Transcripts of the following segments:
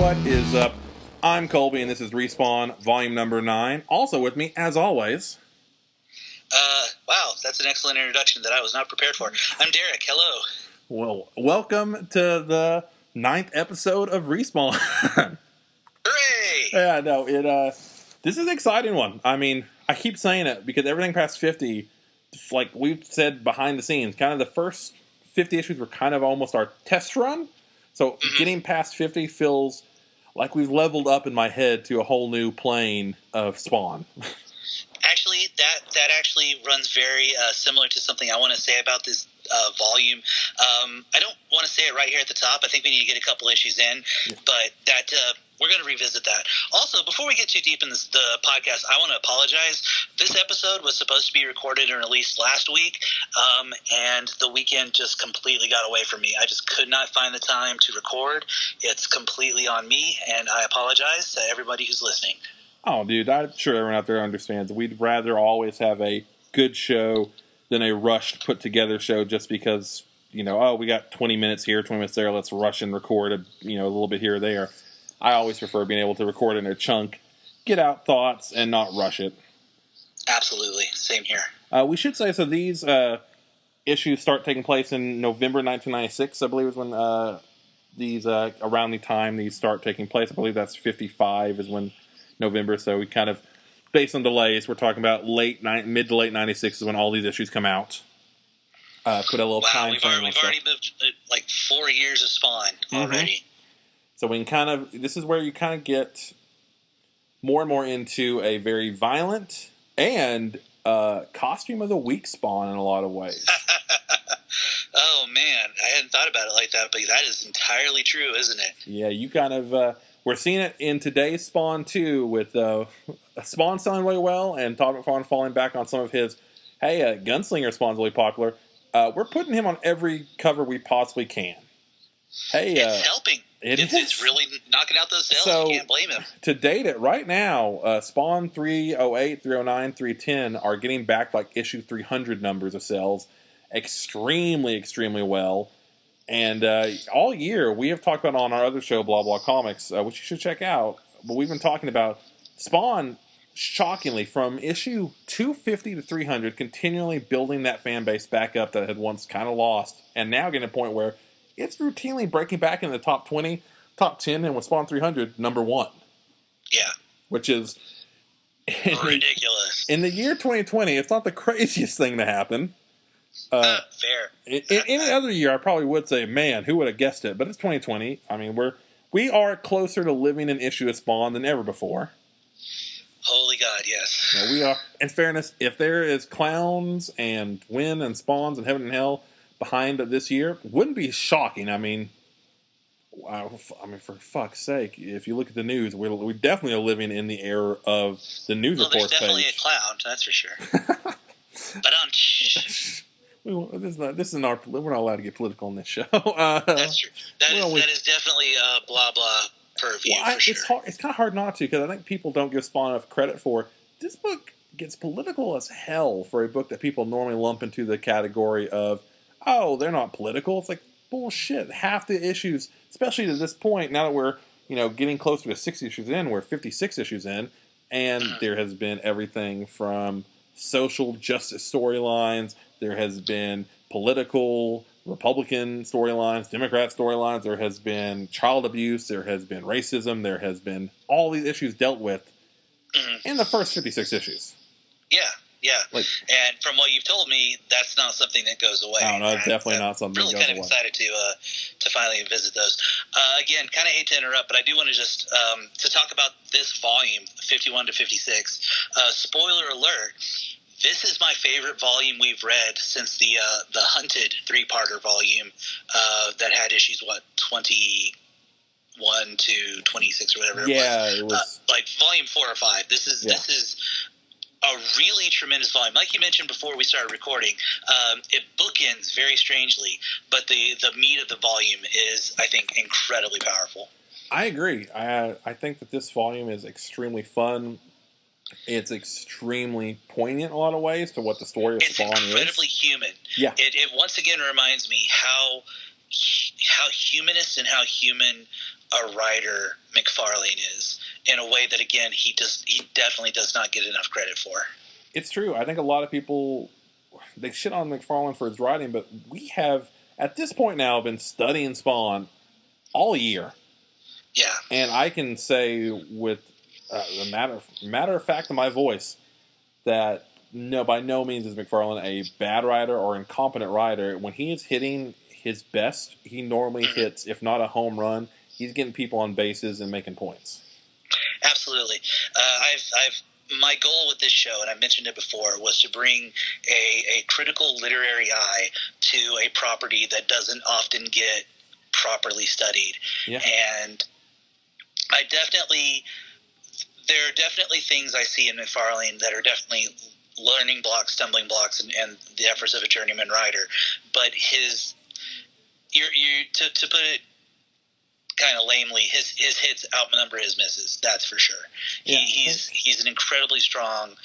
What is up? I'm Colby, and this is Respawn, volume number 9. Also with me, as always... Wow, that's an excellent introduction that I was not prepared for. I'm Derek, hello. Well, welcome to the 9th episode of Respawn. Hooray! Yeah, no, this is an exciting one. I mean, I keep saying it, because everything past 50, like we've said behind the scenes, kind of the first 50 issues were kind of almost our test run. So getting past 50 feels like we've leveled up in my head to a whole new plane of Spawn. Actually, that actually runs very similar to something I want to say about this volume. I don't want to say it right here at the top. I think we need to get a couple issues in, but that we're going to revisit that. Also, before we get too deep in the podcast, I want to apologize. This episode was supposed to be recorded and released last week, and the weekend just completely got away from me. I just could not find the time to record. It's completely on me, and I apologize to everybody who's listening. Oh, dude, I'm sure everyone out there understands. We'd rather always have a good show than a rushed, put-together show just because, we got 20 minutes here, 20 minutes there, let's rush and record a little bit here or there. I always prefer being able to record in a chunk, get out thoughts, and not rush it. Absolutely. Same here. We should say, so these issues start taking place in November 1996, I believe is when these, around the time these start taking place. I believe that's 55 is when November, so we kind of, based on delays, we're talking about mid to late 96 is when all these issues come out. Put a little time frame on we've stuff. already moved like 4 years of Spawn already. So we can this is where you kind of get more and more into a very violent and costume of the week Spawn in a lot of ways. Oh man, I hadn't thought about it like that, but that is entirely true, isn't it? Yeah, you kind of... we're seeing it in today's Spawn, too, with Spawn selling really well and Todd McFarlane falling back on some of his, Gunslinger Spawn's really popular. We're putting him on every cover we possibly can. It's helping. It's really knocking out those sales. So, you can't blame him. To date it, right now, Spawn 308, 309, 310 are getting back like issue 300 numbers of sales extremely, extremely well. And all year, we have talked about on our other show, Blah Blah Comics, which you should check out, but we've been talking about Spawn, shockingly, from issue 250 to 300, continually building that fan base back up that had once kind of lost, and now getting to a point where it's routinely breaking back in the top 20, top 10, and with Spawn 300, number 1. Yeah. Which is... ridiculous. In the year 2020, it's not the craziest thing to happen. Fair. In any other year, I probably would say, man, who would have guessed it? But it's 2020. I mean, we are closer to living an issue of Spawn than ever before. Holy God, yes. Yeah, we are. In fairness, if there is clowns and wind and spawns and heaven and hell behind this year, wouldn't be shocking. I mean, for fuck's sake, if you look at the news, we definitely are living in the era of the news reports there's definitely page. A clown, that's for sure. But this is we're not allowed to get political on this show. That's true. That is definitely blah blah purview for sure. It's kind of hard not to, because I think people don't give Spawn enough credit for this book. Gets political as hell for a book that people normally lump into the category of, oh, they're not political. It's like bullshit. Half the issues, especially to this point, now that we're getting closer to 60 issues in, we're 56 issues in, and there has been everything from social justice storylines. There has been political Republican storylines, Democrat storylines. There has been child abuse. There has been racism. There has been all these issues dealt with in the first 56 issues. Yeah. And from what you've told me, that's not something that goes away. No, it's definitely not something that goes away. Really kind of excited to finally visit those. Again, kind of hate to interrupt, but I do want to just to talk about this volume, 51 to 56. Spoiler alert. This is my favorite volume we've read since the Hunted 3-parter volume that had issues 21 to 26 or whatever. Yeah, it was like volume 4 or 5. This is a really tremendous volume. Like you mentioned before we started recording, it bookends very strangely, but the meat of the volume is, I think, incredibly powerful. I agree. I think that this volume is extremely fun. It's extremely poignant in a lot of ways to what the story of Spawn is. It's incredibly human. Yeah. It once again reminds me how humanist and how human a writer McFarlane is, in a way that, again, he definitely does not get enough credit for. It's true. I think a lot of people, they shit on McFarlane for his writing, but we have, at this point now, been studying Spawn all year. Yeah. And I can say with the matter of fact of my voice that no, by no means is McFarlane a bad writer or incompetent writer. When he is hitting his best, he normally hits, if not a home run, he's getting people on bases and making points. Absolutely. My goal with this show, and I mentioned it before, was to bring a critical literary eye to a property that doesn't often get properly studied. Yeah. And there are definitely things I see in McFarlane that are definitely learning blocks, stumbling blocks, and the efforts of a journeyman writer. But to put it kind of lamely, his hits outnumber his misses. That's for sure. Yeah. He's an incredibly strong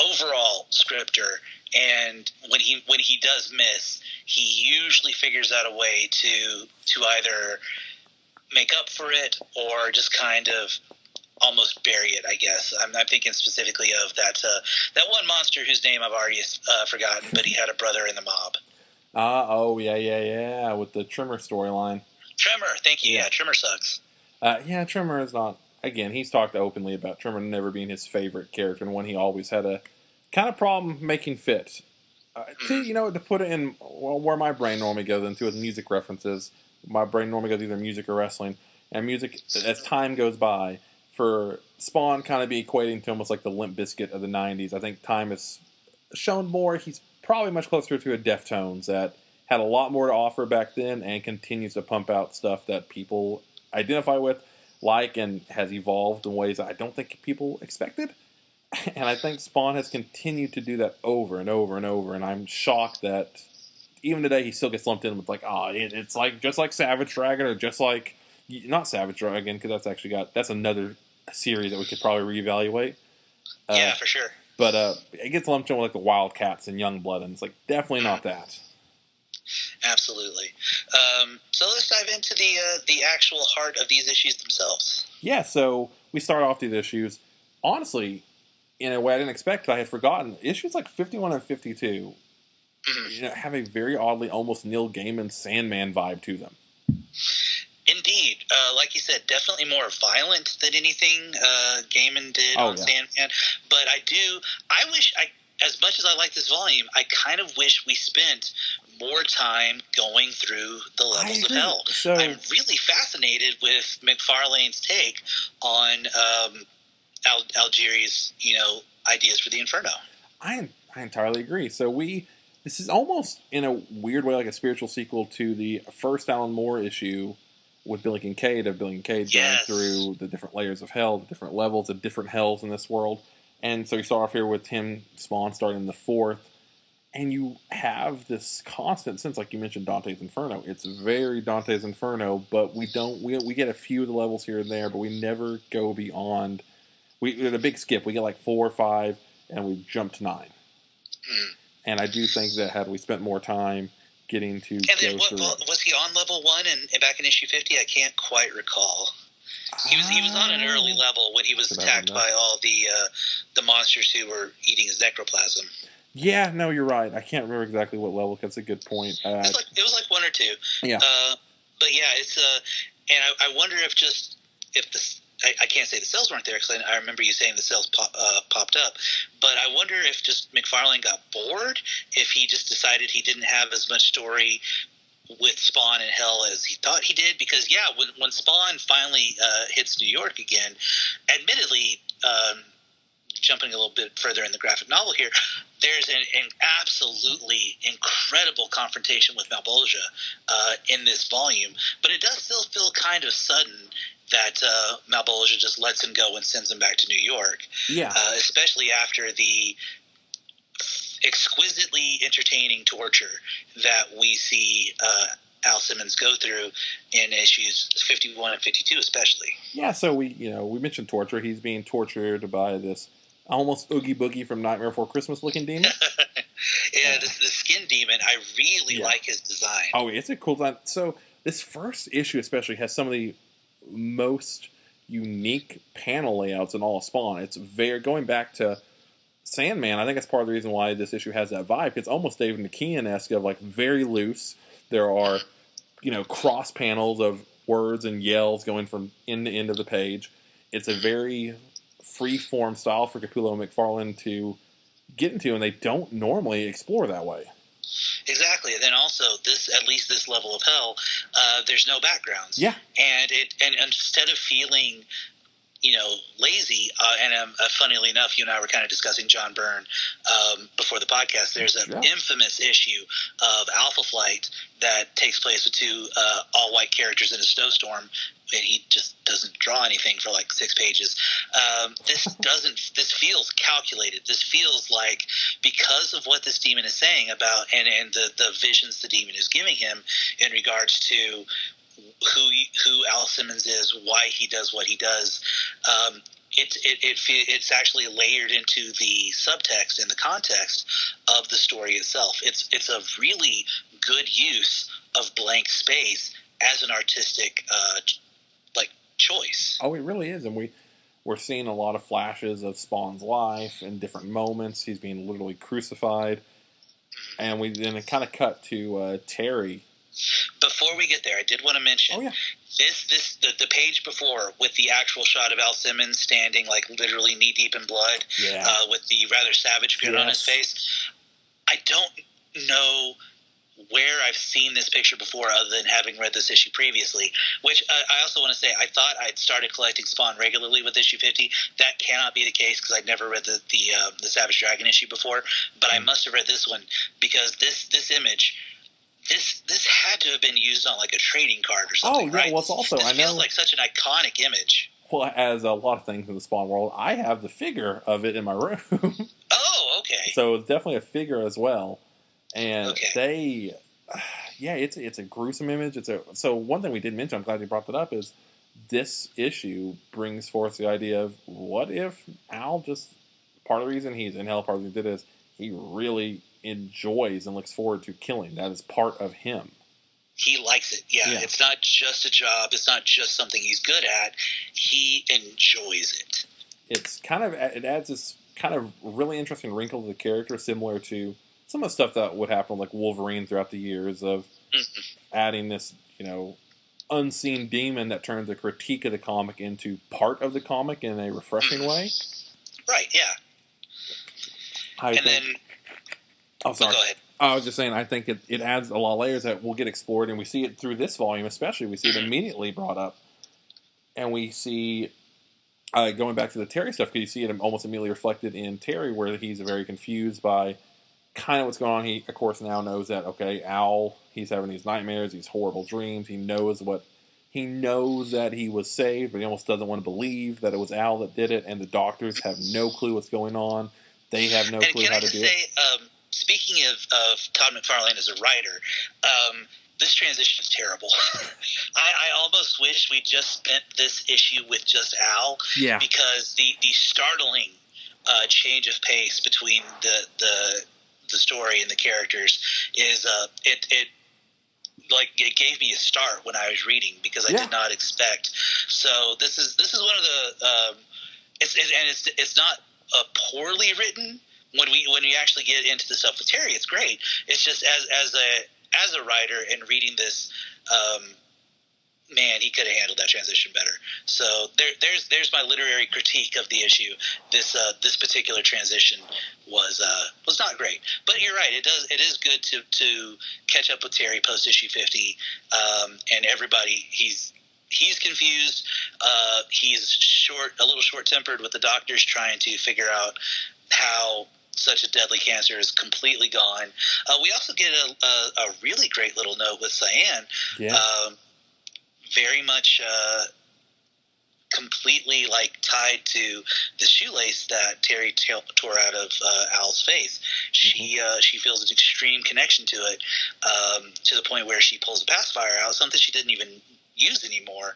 overall scripter, and when he does miss, he usually figures out a way to either make up for it or just kind of almost bury it, I guess. I'm thinking specifically of that one monster whose name I've already forgotten, but he had a brother in the mob. Yeah, with the Trimmer storyline. Trimmer, thank you. Yeah, Trimmer sucks. Trimmer is not. Again, he's talked openly about Trimmer never being his favorite character, and one he always had a kind of problem making fit. To put it in where my brain normally goes into with music references, my brain normally goes either music or wrestling. And music, as time goes by, for Spawn kind of be equating to almost like the Limp Bizkit of the 90s. I think time has shown more. He's probably much closer to a Deftones that had a lot more to offer back then and continues to pump out stuff that people identify with, and has evolved in ways that I don't think people expected. And I think Spawn has continued to do that over and over and over, and I'm shocked that even today he still gets lumped in with it's like just like Savage Dragon, or just like, not Savage Dragon, because that's another series that we could probably reevaluate. Yeah, for sure. But it gets lumped in with like the Wildcats and Youngblood, and it's like definitely not that. Absolutely. So let's dive into the actual heart of these issues themselves. Yeah, so we start off these issues. Honestly, in a way I didn't expect, I had forgotten. Issues like 51 and 52 have a very oddly almost Neil Gaiman Sandman vibe to them. Indeed. Like you said, definitely more violent than anything Gaiman did on Sandman. But I wish, as much as I like this volume, I kind of wish we spent more time going through the levels of hell. So, I'm really fascinated with McFarlane's take on Algieri's, ideas for the Inferno. I entirely agree. So this is almost, in a weird way, like a spiritual sequel to the first Alan Moore issue with Billy Kincaid, going through the different layers of hell, the different levels, the different hells in this world. And so you start off here with Tim Spawn starting in the fourth, and you have this constant sense, like you mentioned, Dante's Inferno. It's very Dante's Inferno, but we get a few of the levels here and there, but we never go beyond. We had a big skip. We get like 4 or 5, and we jump to 9. And I do think that had we spent more time getting to was he on level 1 and back in issue 50? I can't quite recall. He was on an early level when he was attacked by all the monsters who were eating his necroplasm. Yeah, no, you're right. I can't remember exactly what level. That's a good point. It was like 1 or 2. Yeah. But yeah, it's and I wonder if I can't say the cells weren't there, because I remember you saying the cells popped up. But I wonder if just McFarlane got bored, if he just decided he didn't have as much story with Spawn and Hell as he thought he did. Because, when Spawn finally hits New York again, admittedly, jumping a little bit further in the graphic novel here, there's an absolutely incredible confrontation with Malbolgia in this volume. But it does still feel kind of sudden that Malbolgia just lets him go and sends him back to New York. Yeah. Especially after the exquisitely entertaining torture that we see Al Simmons go through in issues 51 and 52 especially. Yeah, so we mentioned torture. He's being tortured by this almost Oogie Boogie from Nightmare Before Christmas looking demon. The skin demon, I really like his design. Oh, it's a cool design. So this first issue especially has some of the most unique panel layouts in all of Spawn. It's very going back to Sandman. I think that's part of the reason why this issue has that vibe. It's almost David McKeon-esque of like very loose. There are cross panels of words and yells going from end to end of the page. It's a very free form style for Capullo and McFarlane to get into, and they don't normally explore that way. Exactly. And then also at least this level of hell, there's no backgrounds. Yeah. And instead of feeling, lazy, and funnily enough, you and I were kind of discussing John Byrne before the podcast. There's an infamous issue of Alpha Flight that takes place with two all-white characters in a snowstorm, and he just doesn't draw anything for like 6 pages. This feels calculated. This feels like, because of what this demon is saying about, and the visions the demon is giving him in regards to who Al Simmons is, why he does what he does. It's actually layered into the subtext and the context of the story itself. It's a really good use of blank space as an artistic choice. Oh, it really is, and we're seeing a lot of flashes of Spawn's life in different moments. He's being literally crucified, and we then kind of cut to Terry. Before we get there, I did want to mention the page before with the actual shot of Al Simmons standing like literally knee deep in blood, with the rather savage grin on his face. I don't know where I've seen this picture before other than having read this issue previously, which I also want to say, I thought I'd started collecting Spawn regularly with issue 50. That cannot be the case because I'd never read the Savage Dragon issue before, but I must have read this one because this image, this had to have been used on like a trading card or something, right? Well, it's also, this feels like such an iconic image. Well, as a lot of things in the Spawn world, I have the figure of it in my room. Oh, okay. So it's definitely a figure as well. And it's a gruesome image. So one thing we did mention, I'm glad you brought that up, is this issue brings forth the idea of what if Al just, part of the reason he's in hell, part of the reason he did is he really enjoys and looks forward to killing. That is part of him. He likes it. Yeah. It's not just a job. It's not just something he's good at. He enjoys it. It adds this kind of really interesting wrinkle to the character, similar to some of the stuff that would happen like Wolverine throughout the years of adding this, unseen demon that turns a critique of the comic into part of the comic in a refreshing way. Right, yeah. Oh, sorry. Go ahead. I was just saying, I think it adds a lot of layers that will get explored, and we see it through this volume especially. We see it immediately brought up. And we see, going back to the Terry stuff, because you see it almost immediately reflected in Terry, where he's very confused by kind of what's going on. He, of course, now knows that, Al, he's having these nightmares, these horrible dreams. He knows that he was saved, but he almost doesn't want to believe that it was Al that did it, and the doctors have no clue what's going on. They have no clue how to do it. Speaking of Todd McFarlane as a writer, this transition is terrible. I almost wish we just spent this issue with just Al, because the startling change of pace between the story and the characters is it gave me a start when I was reading, because I did not expect. So this is one of the it's not poorly written. When we actually get into the stuff with Terry, it's great. It's just as a writer and reading this, man, he could have handled that transition better. So there's my literary critique of the issue. This particular transition was not great, but you're right. It is good to catch up with Terry post issue 50, and everybody he's confused. He's a little short tempered with the doctors trying to figure out how such a deadly cancer is completely gone. We also get a really great little note with Cyan. Very much completely tied to the shoelace that Terry tore out of Al's face. She feels an extreme connection to it, to the point where she pulls a pacifier out, something she didn't even use anymore,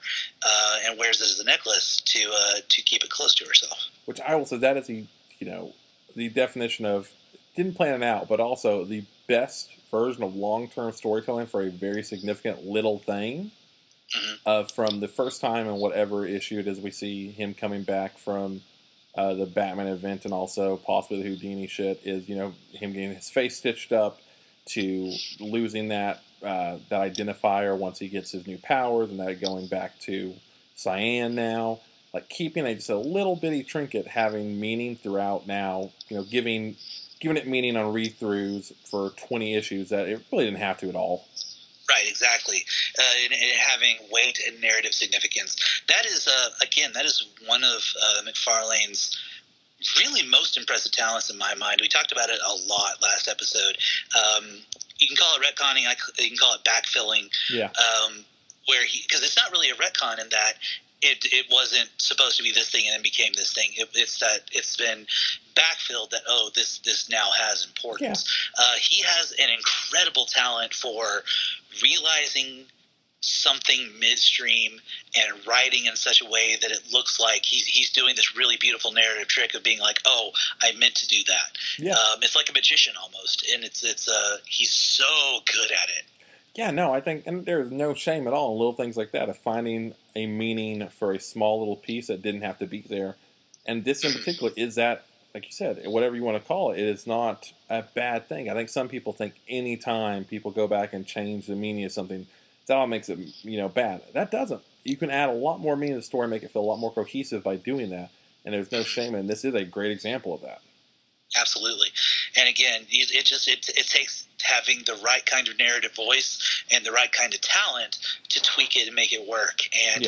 and wears it as a necklace to keep it close to herself. Which I will say, that is the definition of, didn't plan it out, but also the best version of long-term storytelling for a very significant little thing. from the first time and whatever issue it is we see him coming back from the Batman event and also possibly the Houdini shit is, him getting his face stitched up to losing that identifier once he gets his new powers and that going back to Cyan now. Like keeping just a little bitty trinket having meaning throughout now, giving it meaning on read-throughs for 20 issues that it really didn't have to at all. Right, exactly. And having weight and narrative significance. That is, again, that is one of McFarlane's really most impressive talents in my mind. We talked about it a lot last episode. You can call it retconning. You can call it backfilling. Yeah. Because it's not really a retcon in that it wasn't supposed to be this thing and then became this thing. It's that it's been backfilled that, this now has importance. Yeah. He has an incredible talent for realizing something midstream and writing in such a way that it looks like he's doing this really beautiful narrative trick of being like, I meant to do that. Yeah. It's like a magician almost, and it's he's so good at it. Yeah, no, I think, and there's no shame at all in little things like that, of finding a meaning for a small little piece that didn't have to be there. And this in particular is that, like you said, whatever you want to call it, it is not a bad thing. I think some people think any time people go back and change the meaning of something, that all makes it, bad. That doesn't. You can add a lot more meaning to the story and make it feel a lot more cohesive by doing that. And there's no shame, and this is a great example of that. Absolutely. And again, it takes having the right kind of narrative voice and the right kind of talent to tweak it and make it work. And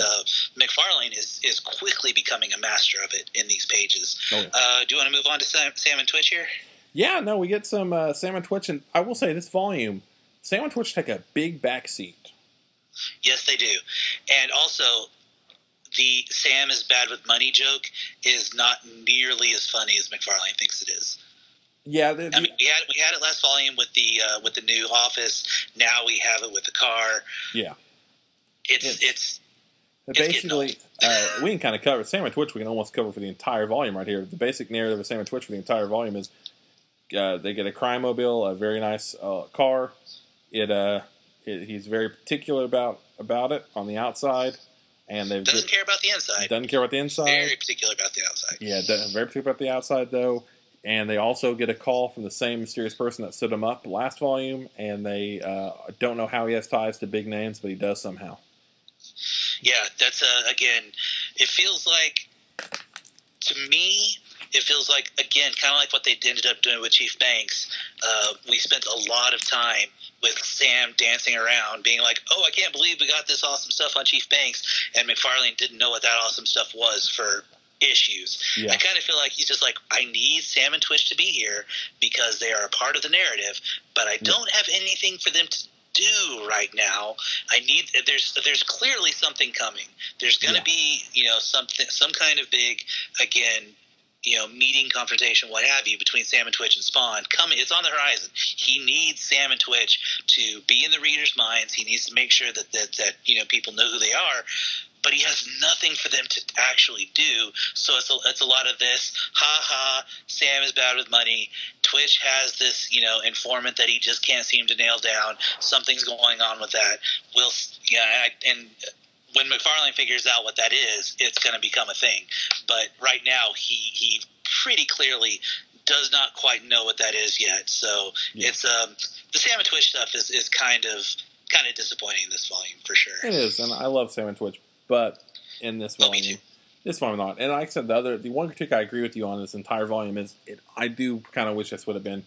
McFarlane is quickly becoming a master of it in these pages. Oh, yeah. Do you want to move on to Sam and Twitch here? Yeah, no, we get some Sam and Twitch. And I will say, this volume, Sam and Twitch take a big backseat. Yes, they do. And also, the Sam is bad with money joke is not nearly as funny as McFarlane thinks it is. Yeah, we had it last volume with the new office. Now we have it with the car. Yeah, it's basically we can kind of cover Sam and Twitch. We can almost cover for the entire volume right here. The basic narrative of Sam and Twitch for the entire volume is they get a crime mobile, a very nice car. He's very particular about it on the outside. And they doesn't care about the inside. Doesn't care about the inside. Very particular about the outside. Yeah, very particular about the outside, though. And they also get a call from the same mysterious person that stood him up last volume, and they don't know how he has ties to big names, but he does somehow. Yeah, that's, again, it feels like, to me, again, kind of like what they ended up doing with Chief Banks. We spent a lot of time with Sam dancing around, being like, I can't believe we got this awesome stuff on Chief Banks, and McFarlane didn't know what that awesome stuff was for issues. Yeah. I kind of feel like he's just like, I need Sam and Twitch to be here because they are a part of the narrative, but I don't have anything for them to do right now. There's clearly something coming. There's going to be, some kind of big, again, meeting, confrontation, what have you, between Sam and Twitch and Spawn coming. It's on the horizon. He needs Sam and Twitch to be in the readers' minds. He needs to make sure that people know who they are. But he has nothing for them to actually do. So it's a lot of this, Sam is bad with money. Twitch has this, informant that he just can't seem to nail down. Something's going on with that. And when McFarlane figures out what that is, it's going to become a thing. But right now, he pretty clearly does not quite know what that is yet. So it's the Sam and Twitch stuff is kind of disappointing in this volume for sure. It is, and I love Sam and Twitch. But in this volume, this volume not. And like I said, the one critique I agree with you on this entire volume is I do kind of wish this would have been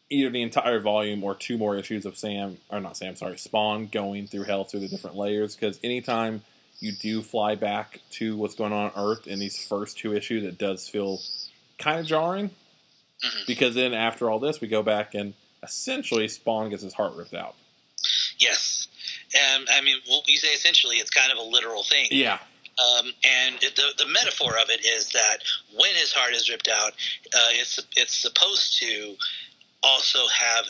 either the entire volume or 2 more issues of Spawn going through hell through the different layers. Because anytime you do fly back to what's going on Earth in these first 2 issues, it does feel kind of jarring. Mm-hmm. Because then after all this, we go back and essentially Spawn gets his heart ripped out. Yes. You say essentially, it's kind of a literal thing. Yeah. And the metaphor of it is that when his heart is ripped out, it's supposed to also have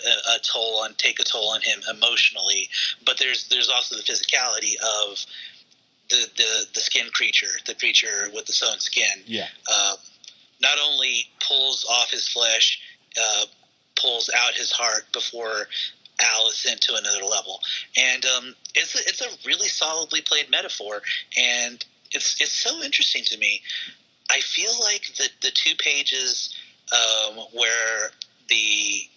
take a toll on him emotionally. But there's also the physicality of the skin creature, the creature with the sewn skin. Yeah. Not only pulls off his flesh, pulls out his heart before Al is sent to another level, and it's a really solidly played metaphor, and it's so interesting to me. I feel like the 2 pages where the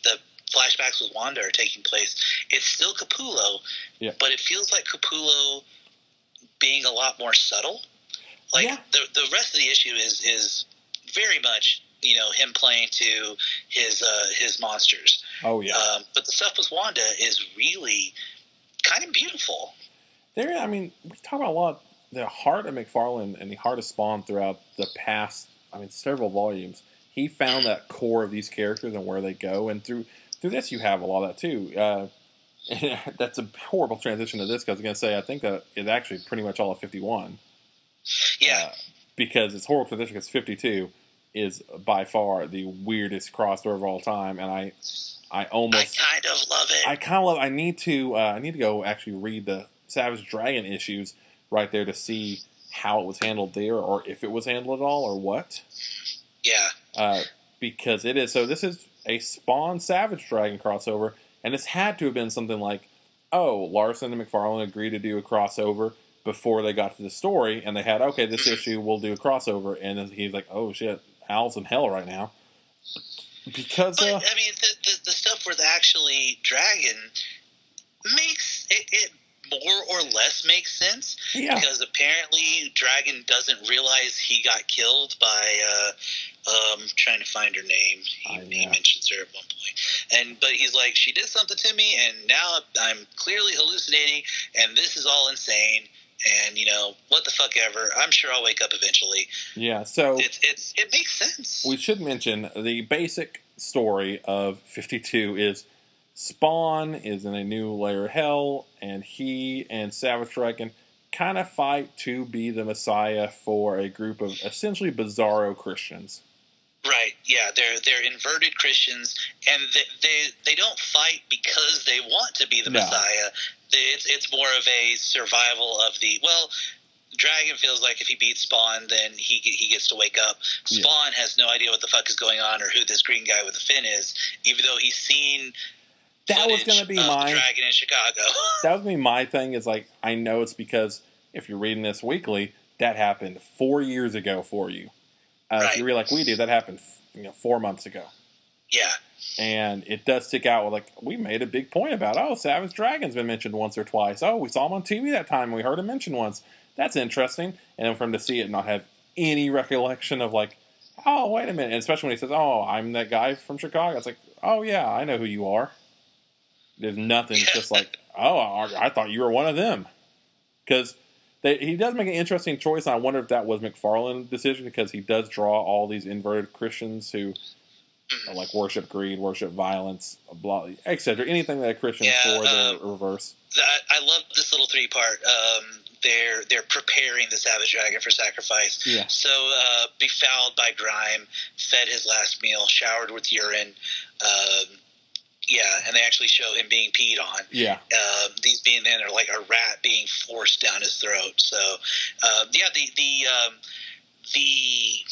flashbacks with Wanda are taking place, it's still Capullo, but it feels like Capullo being a lot more subtle. Like the rest of the issue is very much him playing to his monsters. Oh yeah. But the stuff with Wanda is really kind of beautiful. We talk about a lot the heart of McFarlane and the heart of Spawn throughout the past. Several volumes. He found that core of these characters and where they go, and through this you have a lot of that too. That's a horrible transition to this because I was going to say I think that it's actually pretty much all of 51. Yeah. Because it's horrible transition because 52 is by far the weirdest crossover of all time, and I kind of love it. I need to go actually read the Savage Dragon issues right there to see how it was handled there, or if it was handled at all, or what. Yeah. Because it is. So this is a Spawn Savage Dragon crossover, and this had to have been something like, Larson and McFarlane agreed to do a crossover before they got to the story, and they had, this issue, we'll do a crossover, and then he's like, oh shit, Al's in hell right now. Because, but, the stuff with actually Dragon makes it more or less makes sense. Yeah. Because apparently Dragon doesn't realize he got killed by, I'm trying to find her name. He mentions her at one point. But he's like, she did something to me, and now I'm clearly hallucinating, and this is all insane. And what the fuck ever. I'm sure I'll wake up eventually. Yeah, so it makes sense. We should mention the basic story of 52 is Spawn is in a new layer of hell, and he and Savage Dragon kind of fight to be the Messiah for a group of essentially bizarro Christians. Right. Yeah, they're inverted Christians, and they don't fight because they want to be the Messiah. It's more of a survival of Dragon feels like if he beats Spawn, then he gets to wake up. Spawn has no idea what the fuck is going on or who this green guy with the fin is, even though he's seen that was going to be my Dragon in Chicago. That was going to be my thing. Is like, I know it's because if you're reading this weekly, that happened 4 years ago for you. Right. If you read like we did, that happened 4 months ago. Yeah. And it does stick out with, like, we made a big point about, Savage Dragon's been mentioned once or twice. We saw him on TV that time, and we heard him mentioned once. That's interesting. And then for him to see it and not have any recollection of, like, wait a minute. And especially when he says, I'm that guy from Chicago. It's like, yeah, I know who you are. There's nothing. It's just like, I thought you were one of them. Because he does make an interesting choice, and I wonder if that was McFarlane's decision, because he does draw all these inverted Christians who like worship greed, worship violence, blah, etc. Anything that a Christian for the reverse. I love this little 3-part. They're preparing the Savage Dragon for sacrifice. Yeah. So befouled by grime, fed his last meal, showered with urine. And they actually show him being peed on. Yeah. These being then are like a rat being forced down his throat. So the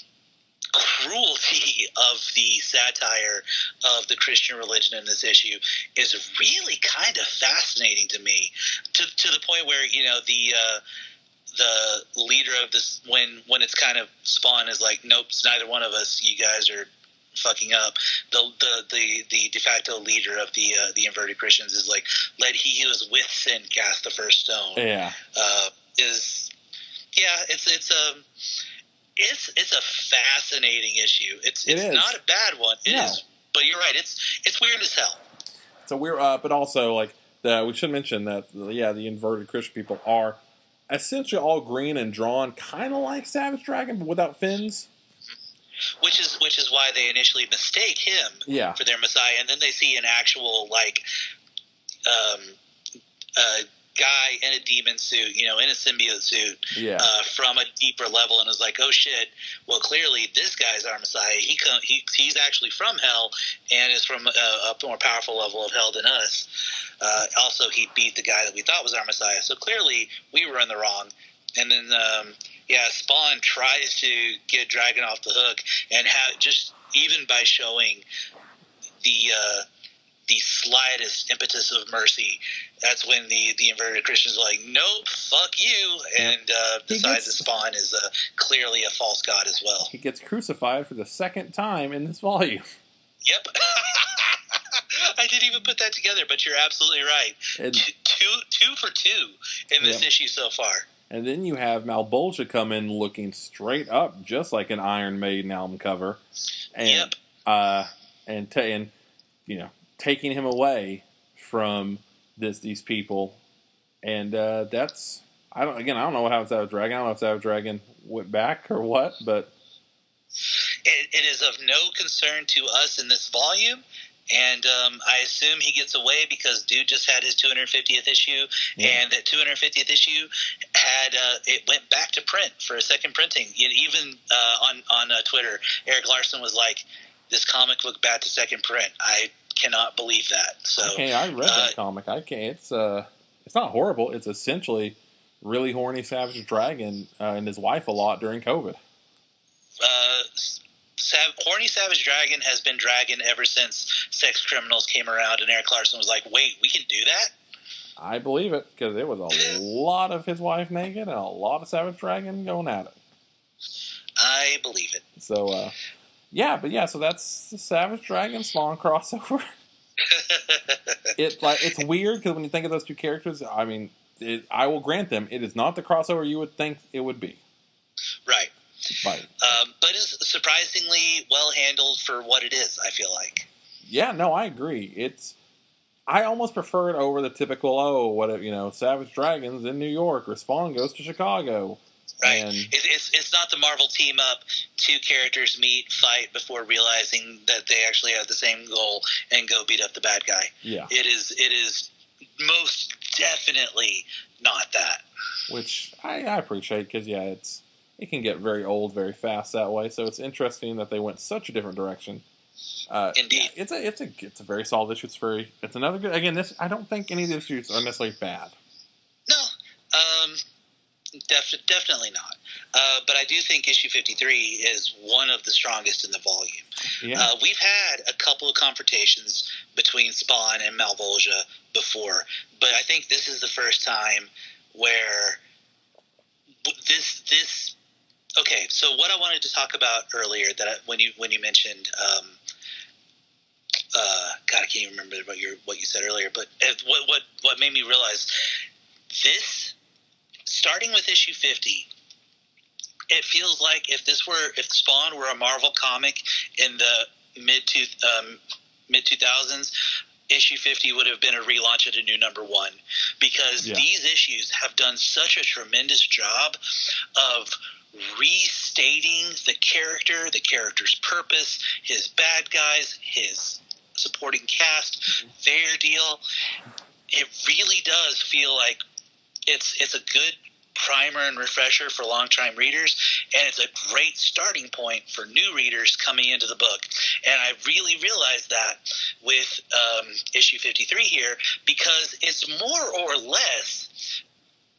cruelty of the satire of the Christian religion in this issue is really kind of fascinating to me, to the point where the leader of this, when it's kind of Spawn is like, nope, it's neither one of us, you guys are fucking up, the de facto leader of the inverted Christians is like, let he who is with sin cast the first stone. It's a fascinating issue. It's not a bad one. It is, but you're right. It's weird as hell. So we're but also like we should mention that the inverted Christian people are essentially all green and drawn kind of like Savage Dragon, but without fins. Which is why they initially mistake him for their Messiah, and then they see an actual guy in a demon suit, in a symbiote suit, from a deeper level, and is like, oh shit, well clearly this guy's our Messiah. He's actually from hell and is from a more powerful level of hell than us. Also, he beat the guy that we thought was our Messiah, so clearly we were in the wrong. And then Spawn tries to get Dragon off the hook, and just even by showing the the slightest impetus of mercy, that's when the inverted Christians are like, nope, fuck you, and decides that Spawn is clearly a false god as well. He gets crucified for the second time in this volume. Yep. I didn't even put that together, but you're absolutely right. And, two for two in this issue so far. And then you have Malbolgia come in looking straight up, just like an Iron Maiden album cover, and taking him away from these people, and that's I don't know what happened to Savage Dragon. I don't know if Savage Dragon went back or what, but it is of no concern to us in this volume. And I assume he gets away because dude just had his 250th issue, and that 250th issue had it went back to print for a second printing. Even on Twitter, Eric Larson was like, "This comic book back to second print." I cannot believe that. So I read that comic. I can't. It's not horrible. It's essentially really horny Savage Dragon and his wife a lot during COVID. Horny Savage Dragon has been Dragon ever since Sex Criminals came around, and Eric Larson was like, wait, we can do that? I believe it, because there was a lot of his wife naked and a lot of Savage Dragon going at it. I believe it. So, so that's the Savage Dragon Spawn crossover. It's weird, because when you think of those two characters, I mean, I will grant them, it is not the crossover you would think it would be. Right. Right. But it's surprisingly well handled for what it is, I feel like. Yeah, no, I agree. I almost prefer it over the typical, Savage Dragons in New York or Spawn goes to Chicago. Right. It's not the Marvel team up, two characters meet, fight before realizing that they actually have the same goal and go beat up the bad guy. Yeah. It is most definitely not that. Which I appreciate, because it can get very old very fast that way. So it's interesting that they went such a different direction. Indeed, it's a very solid issue. It's another good. Again, I don't think any of the issues are necessarily bad. No, definitely not. But I do think issue 53 is one of the strongest in the volume. Yeah. We've had a couple of confrontations between Spawn and Malvolgia before, but I think this is the first time where this. Okay, so what I wanted to talk about earlier, when you mentioned, God, I can't even remember what you said earlier, but what made me realize this, starting with issue 50, it feels like if Spawn were a Marvel comic in the mid 2000s, issue 50 would have been a relaunch at a new number one, because these issues have done such a tremendous job of restating the character's purpose, his bad guys, his supporting cast, their deal. It really does feel like it's a good primer and refresher for long-time readers, and it's a great starting point for new readers coming into the book. And I really realized that with issue 53 here, because it's more or less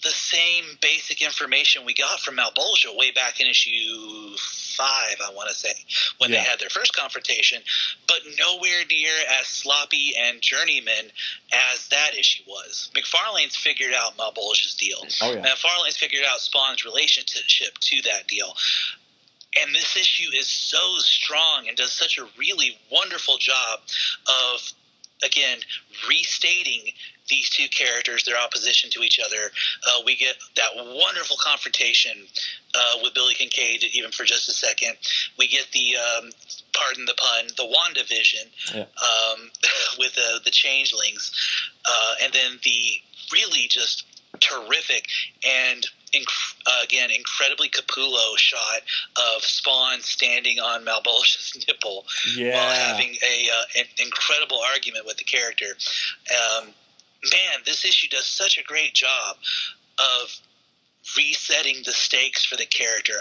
the same basic information we got from Malbolgia way back in issue 5, I want to say, when they had their first confrontation, but nowhere near as sloppy and journeyman as that issue was. McFarlane's figured out Malbolgia's deal. McFarlane's figured out Spawn's relationship to that deal. And this issue is so strong and does such a really wonderful job of, again, restating these two characters, their opposition to each other. We get that wonderful confrontation with Billy Kincaid, even for just a second. We get the, pardon the pun, the WandaVision with the changelings. And then the really just terrific and again, incredibly Capullo shot of Spawn standing on Malbolgia's nipple while having an incredible argument with the character. Man, this issue does such a great job of resetting the stakes for the character.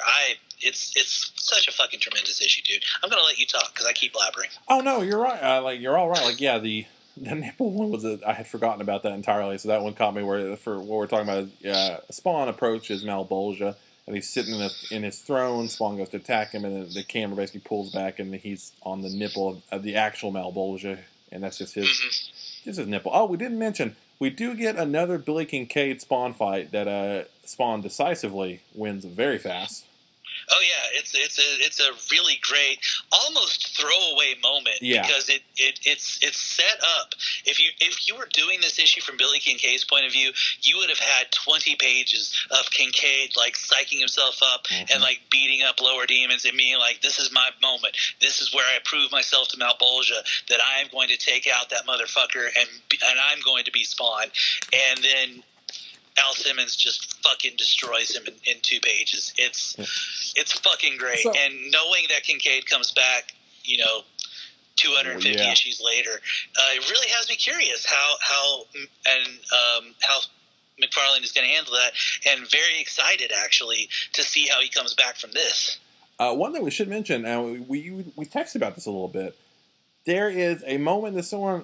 It's such a fucking tremendous issue, dude. I'm gonna let you talk because I keep blabbering. Oh no, you're right. You're all right. The nipple one was I had forgotten about that entirely. So that one caught me. For what we're talking about, Spawn approaches Malbolgia and he's sitting in his throne. Spawn goes to attack him, and then the camera basically pulls back, and he's on the nipple of the actual Malbolgia, and that's just his nipple. Oh, we didn't mention we do get another Billy Kincaid Spawn fight that Spawn decisively wins very fast. Oh yeah, it's a really great, almost throwaway moment because it's set up. If you were doing this issue from Billy Kincaid's point of view, you would have had 20 pages of Kincaid like psyching himself up and like beating up lower demons and being like, "This is my moment. This is where I prove myself to Malbolgia that I am going to take out that motherfucker and I'm going to be Spawn." And then Al Simmons just fucking destroys him in 2 pages. It's fucking great. So, and knowing that Kincaid comes back, 250 issues later, it really has me curious how McFarlane is going to handle that, and very excited actually to see how he comes back from this. One thing we should mention, we texted about this a little bit. There is a moment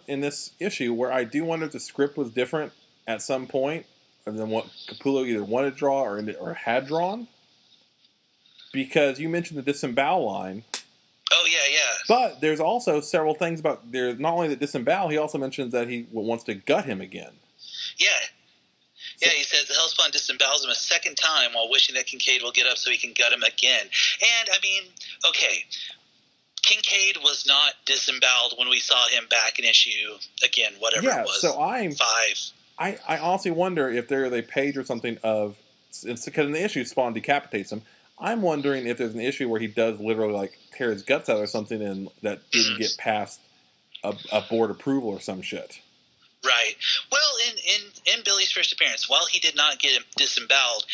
in this issue where I do wonder if the script was different at some point than what Capullo either wanted to draw or had drawn. Because you mentioned the disembowel line. Oh, yeah. But there's also several things about there's not only the disembowel, he also mentions that he wants to gut him again. Yeah. Yeah, he says the Hellspawn disembowels him a second time while wishing that Kincaid will get up so he can gut him again. And, I mean, okay, Kincaid was not disemboweled when we saw him back in issue, again, whatever it was. So I'm 5. I honestly wonder if there is a page or something of, because in the issue Spawn decapitates him, I'm wondering if there's an issue where he does literally like tear his guts out or something and that didn't get past a board approval or some shit. Right. Well, in Billy's first appearance, while he did not get him disemboweled,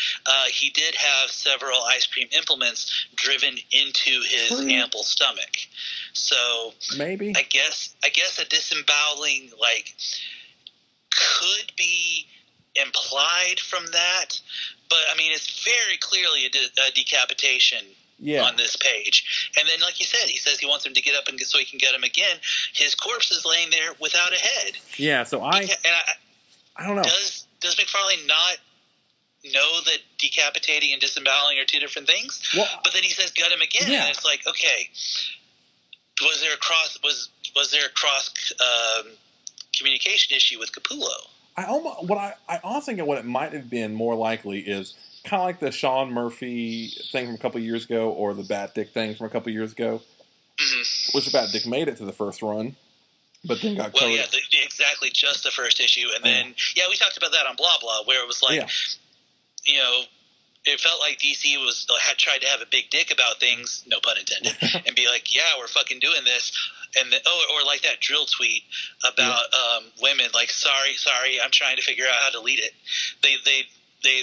he did have several ice cream implements driven into his ample stomach. So maybe I guess a disemboweling could be implied from that, but I mean it's very clearly a decapitation on this page. And then, like you said, he says he wants him to get up and so he can get him again. His corpse is laying there without a head. Yeah, so I don't know. Does McFarlane not know that decapitating and disemboweling are 2 different things? Well, but then he says gut him again, and it's like, okay, was there a cross communication issue with Capullo? I honestly think what it might have been more likely is kind of like the Sean Murphy thing from a couple of years ago, or the Bat Dick thing from a couple of years ago, which the Bat Dick made it to the first run, but then got covered. Well, yeah, exactly, just the first issue, and then we talked about that on Blah Blah, where it was like, it felt like DC had tried to have a big dick about things, no pun intended, and be like, yeah, we're fucking doing this. And then, or like that drill tweet about women, like, sorry, I'm trying to figure out how to lead it.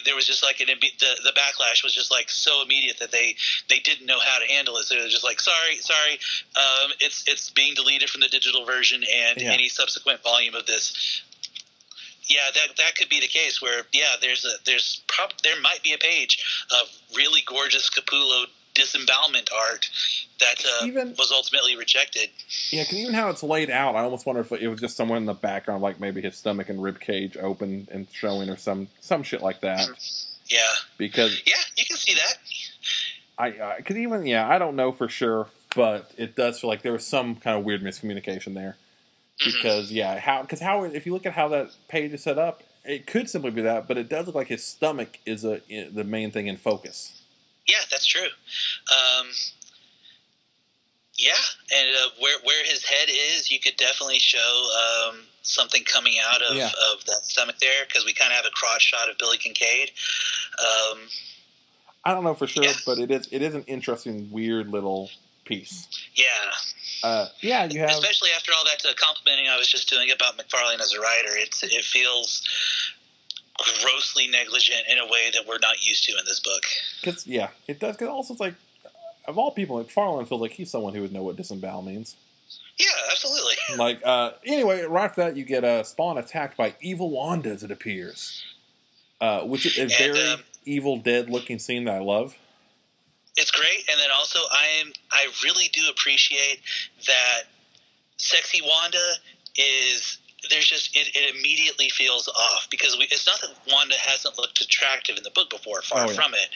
There was just like the backlash was just like so immediate that they didn't know how to handle it. So they were just like, sorry, it's being deleted from the digital version and any subsequent volume of this. Yeah, that could be the case where there might be a page of really gorgeous Capullo disembowelment art that was ultimately rejected. Yeah, because even how it's laid out, I almost wonder if it was just somewhere in the background, like maybe his stomach and rib cage open and showing, or some shit like that. Yeah. Because you can see that. I could even I don't know for sure, but it does feel like there was some kind of weird miscommunication there. Because how if you look at how that page is set up, it could simply be that, but it does look like his stomach is the main thing in focus. Yeah, that's true. And where his head is, you could definitely show something coming out of that stomach there, because we kind of have a crotch shot of Billy Kincaid. I don't know for sure, but it is an interesting, weird little piece. Yeah. You have, especially after all that complimenting I was just doing about McFarlane as a writer. It feels grossly negligent in a way that we're not used to in this book. Because it does. Because also, it's like, of all people, McFarlane feels like he's someone who would know what disembowel means. Yeah, absolutely. Like, anyway, right after that, you get Spawn attacked by Evil Wanda, as it appears, which is a very Evil Dead-looking scene that I love. It's great, and then also I really do appreciate that Sexy Wanda is. There's just it immediately feels off, because it's not that Wanda hasn't looked attractive in the book before, far from it,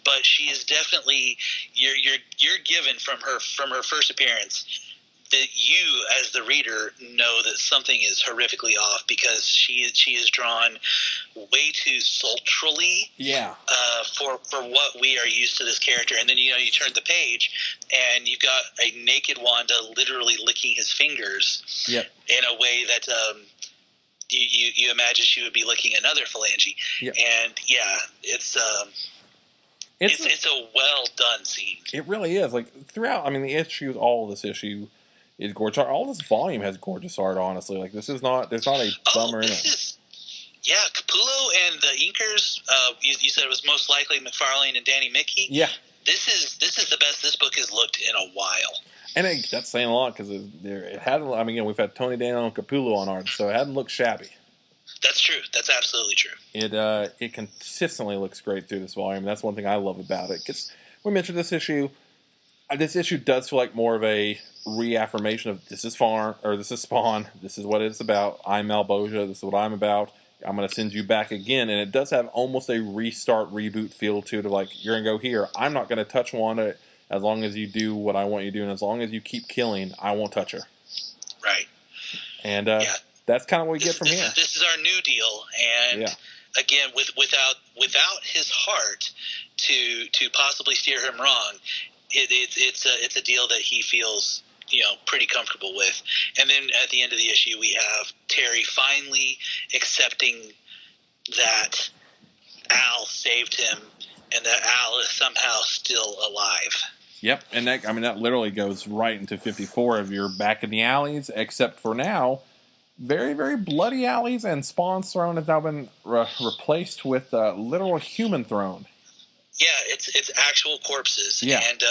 but she is definitely you're given from her first appearance that you, as the reader, know that something is horrifically off because she is drawn way too sultrily. Yeah. For what we are used to this character, and then you turn the page and you've got a naked Wanda literally licking his fingers. Yep. In a way that you imagine she would be licking another phalange. Yep. And yeah, it's a well done scene. It really is. Like throughout, I mean, the issue, all of this issue is gorgeous art. All this volume has gorgeous art. Honestly, like there's not a bummer in it. Yeah, Capullo and the inkers. You said it was most likely McFarlane and Danny Mickey. Yeah. This is the best this book has looked in a while. And that's saying a lot because it hadn't. I mean, again, we've had Tony Daniel and Capullo on art, so it hadn't looked shabby. That's true. That's absolutely true. It consistently looks great through this volume. That's one thing I love about it. Because we mentioned this issue. This issue does feel like more of a reaffirmation of this is Spawn. This is what it's about. I'm Malbosia. This is what I'm about. I'm going to send you back again. And it does have almost a restart, reboot feel to it. Of like, you're going to go here. I'm not going to touch Wanda as long as you do what I want you to do. And as long as you keep killing, I won't touch her. Right. And that's kind of what we get from here. This is our new deal. And again, without his heart to possibly steer him wrong, it's a deal that he feels pretty comfortable with. And then at the end of the issue, we have Terry finally accepting that Al saved him and that Al is somehow still alive. Yep, and that literally goes right into 54 of your back in the alleys, except for now, very, very bloody alleys, and Spawn's throne has now been replaced with a literal human throne. Yeah, it's actual corpses. Yeah. And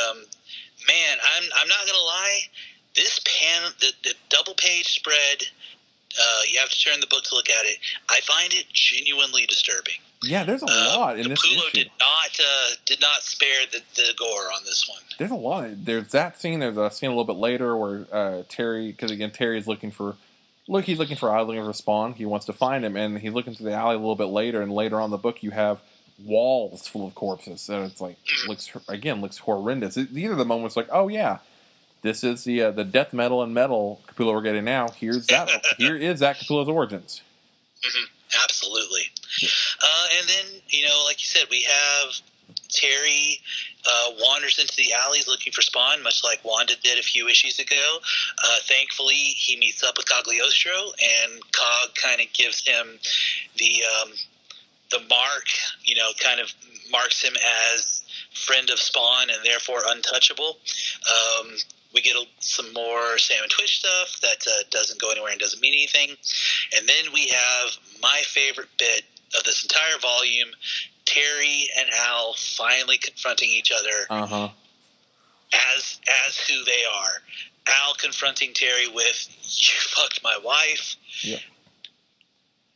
man, I'm not gonna lie. This the double page spread, you have to turn the book to look at it. I find it genuinely disturbing. Yeah, there's a lot in this issue. did not spare the gore on this one. There's a lot. There's that scene. There's a scene a little bit later where Terry, because again Terry's looking for Spawn. He wants to find him, and he's looking through the alley a little bit later. And later on in the book, you have walls full of corpses. So it's like looks horrendous. These are the moments like, oh yeah. This is the death metal and metal Capullo we're getting now. Here is Zach Capullo's origins. Mm-hmm. Absolutely. And then, like you said, we have Terry wanders into the alleys looking for Spawn, much like Wanda did a few issues ago. Thankfully, he meets up with Cagliostro, and Cog kind of gives him the mark, kind of marks him as friend of Spawn and therefore untouchable. We get some more Sam and Twitch stuff that doesn't go anywhere and doesn't mean anything. And then we have my favorite bit of this entire volume, Terry and Al finally confronting each other as who they are. Al confronting Terry with, you fucked my wife. Yeah.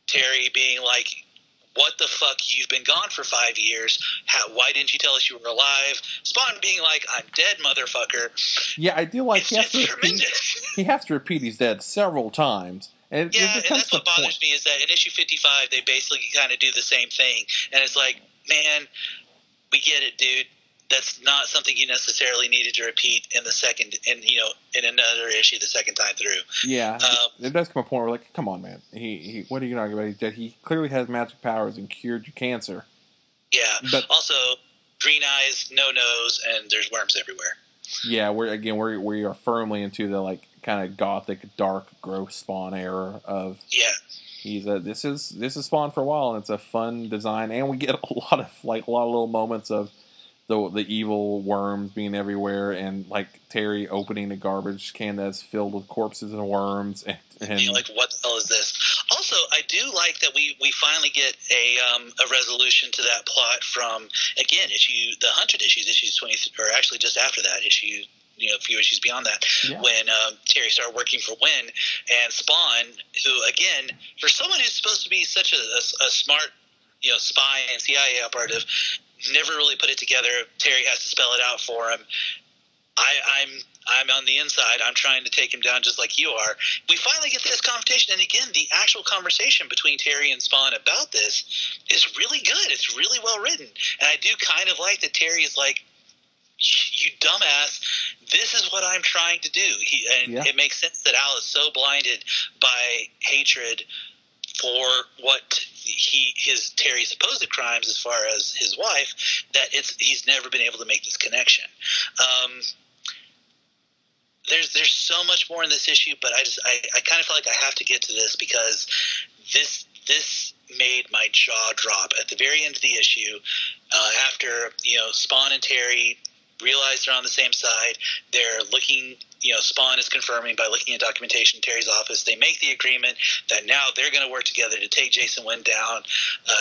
Terry being like, what the fuck, you've been gone for 5 years. Why didn't you tell us you were alive? Spawn being like, I'm dead, motherfucker. Yeah, I do like he has to repeat he's dead several times. And and that's what bothers me is that in issue 55, they basically kind of do the same thing. And it's like, man, we get it, dude. That's not something you necessarily needed to repeat in the second, in another issue the second time through. Yeah, there does come a point where, like, come on, man. He what are you talking about? He's dead. He clearly has magic powers and cured your cancer. Yeah, but also green eyes, no nose, and there's worms everywhere. Yeah, we are firmly into the like kind of gothic, dark, gross Spawn era of. Yeah. He's this is Spawn for a while, and it's a fun design, and we get a lot of little moments of the evil worms being everywhere, and like Terry opening a garbage can that's filled with corpses and worms, and being like, what the hell is this? Also, I do like that we finally get a resolution to that plot from again the Hunted issues 20, or actually just after that issue. A few issues beyond that, when Terry started working for Wynn, and Spawn, who again, for someone who's supposed to be such a smart, spy and CIA operative, never really put it together. Terry has to spell it out for him. I'm on the inside. I'm trying to take him down just like you are. We finally get this confrontation, and again, the actual conversation between Terry and Spawn about this is really good. It's really well written, and I do kind of like that Terry is like, you dumbass, this is what I'm trying to do. It makes sense that Al is so blinded by hatred for what Terry's supposed crimes as far as his wife, that he's never been able to make this connection. There's so much more in this issue, but I kind of feel like I have to get to this because this made my jaw drop at the very end of the issue. After Spawn and Terry realize they're on the same side, they're looking. Spawn is confirming by looking at documentation in Terry's office. They make the agreement that now they're going to work together to take Jason Wynn down.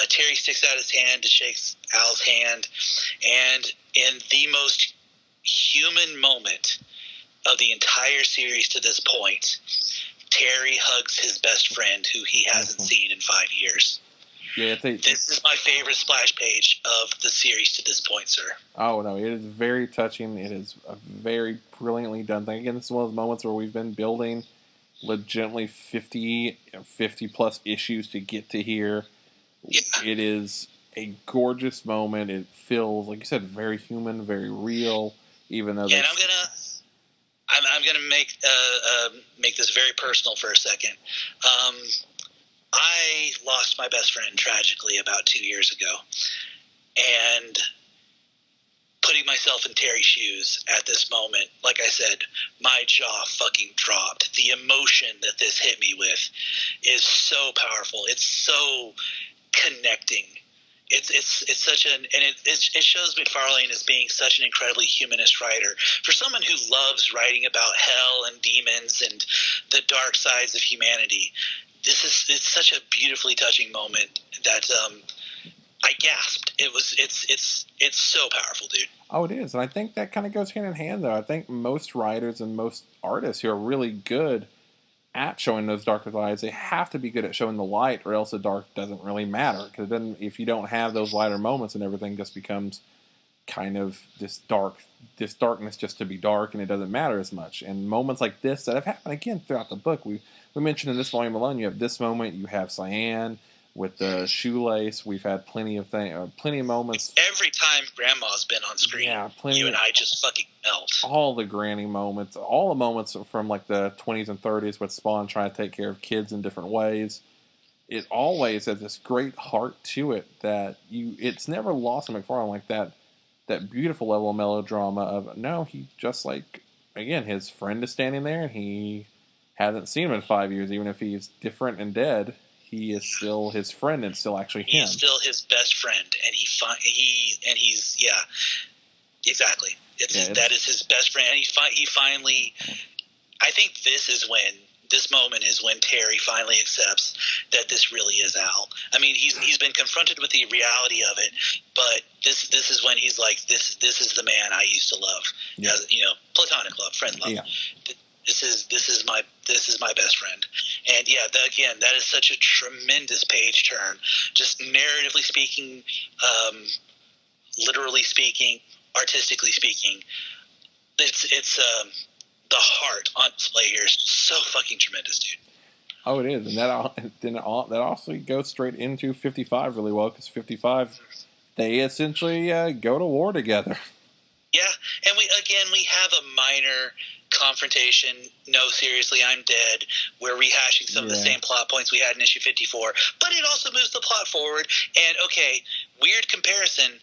Terry sticks out his hand to shake Al's hand, and in the most human moment of the entire series to this point, Terry hugs his best friend who he hasn't seen in 5 years. Yeah, this is my favorite splash page of the series to this point, sir. Oh, no, it is very touching. It is a very brilliantly done thing. Again, this is one of those moments where we've been building legitimately 50 plus issues to get to here. Yeah. It is a gorgeous moment. It feels, like you said, very human, very real, even though... Yeah, and I'm gonna make this very personal for a second. I lost my best friend tragically about 2 years ago, and putting myself in Terry's shoes at this moment, like I said, my jaw fucking dropped. The emotion that this hit me with is so powerful. It's so connecting. It's such an, and it shows McFarlane as being such an incredibly humanist writer. For someone who loves writing about hell and demons and the dark sides of humanity, it's such a beautifully touching moment that I gasped. It's so powerful, dude. Oh, it is, and I think that kind of goes hand in hand, though. I think most writers and most artists who are really good at showing those darker sides, they have to be good at showing the light, or else the dark doesn't really matter. Because then, if you don't have those lighter moments, and everything just becomes kind of this darkness just to be dark, and it doesn't matter as much. And moments like this that have happened again throughout the book, we mentioned in this volume alone, you have this moment, you have Cyan with the shoelace. We've had plenty of moments. Every time Grandma's been on screen, you and I just fucking melt. All the granny moments, all the moments from like the 20s and 30s with Spawn trying to take care of kids in different ways. It always has this great heart to it that it's never lost on McFarlane, like that beautiful level of melodrama of, no, he just like, again, his friend is standing there and he hasn't seen him in 5 years, even if he's different and dead. He is still his friend and still actually him. He's still his best friend, and he's exactly. That is his best friend, and he finally. I think this moment is when Terry finally accepts that this really is Al. I mean, he's been confronted with the reality of it, but this is when he's like, this is the man I used to love, as, platonic love, friend love. Yeah. This is my best friend, and again, that is such a tremendous page turn. Just narratively speaking, literally speaking, artistically speaking, it's the heart on display here is so fucking tremendous, dude. Oh, it is, and that also goes straight into 55 really well, because 55, they essentially go to war together. Yeah, and we have a minor confrontation. No, seriously, I'm dead. We're rehashing some of the same plot points we had in issue 54, but it also moves the plot forward. And okay, weird comparison.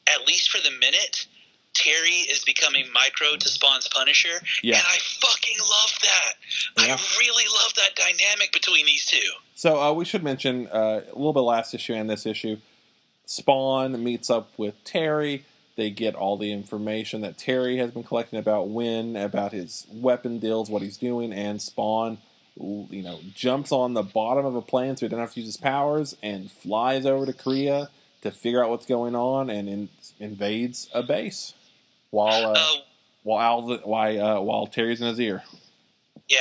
At least for the minute, Terry is becoming Micro to Spawn's Punisher, and I fucking love that. Yeah. I really love that dynamic between these two. So we should mention a little bit last issue and this issue. Spawn meets up with Terry. They get all the information that Terry has been collecting about Wynn, about his weapon deals, what he's doing, and Spawn, jumps on the bottom of a plane so he doesn't have to use his powers and flies over to Korea to figure out what's going on and invades a base while Terry's in his ear. Yeah,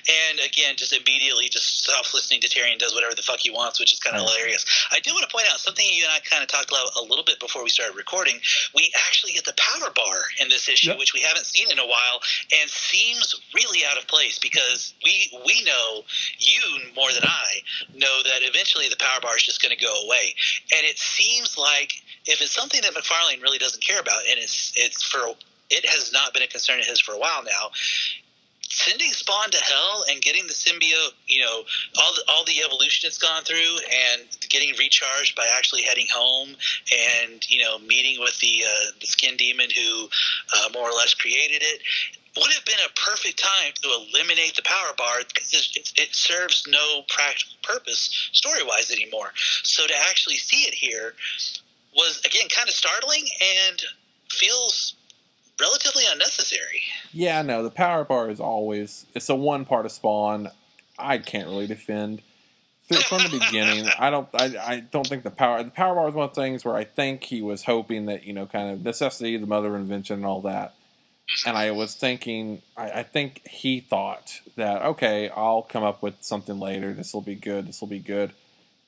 and again, just immediately just stops listening to Terry and does whatever the fuck he wants, which is kind of hilarious. I do want to point out something you and I kind of talked about a little bit before we started recording. We actually get the power bar in this issue, which we haven't seen in a while, and seems really out of place because we know, you more than I, know that eventually the power bar is just going to go away. And it seems like if it's something that McFarlane really doesn't care about, and it's for it has not been a concern of his for a while now. Sending Spawn to hell and getting the symbiote, all the evolution it's gone through, and getting recharged by actually heading home and meeting with the skin demon who more or less created it, would have been a perfect time to eliminate the power bar, because it serves no practical purpose story-wise anymore. So to actually see it here was, again, kind of startling and feels relatively unnecessary. Yeah, no, the power bar is always, it's the one part of Spawn I can't really defend. From the beginning, I don't think the power bar was one of the things where I think he was hoping that, kind of necessity, the mother of invention and all that. And I was thinking, I think he thought that, okay, I'll come up with something later. This will be good.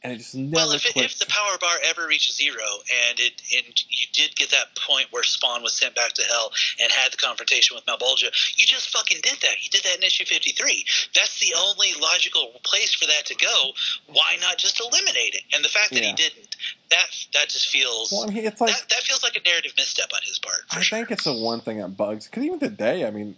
And it just never clicked. If the power bar ever reached zero, and you did get that point where Spawn was sent back to hell and had the confrontation with Malbolgia, you just fucking did that. You did that in issue 53. That's the only logical place for that to go. Why not just eliminate it? And the fact that he didn't, that just feels. Well, I mean, it's like that feels like a narrative misstep on his part. I think it's the one thing that bugs. Because even today, I mean,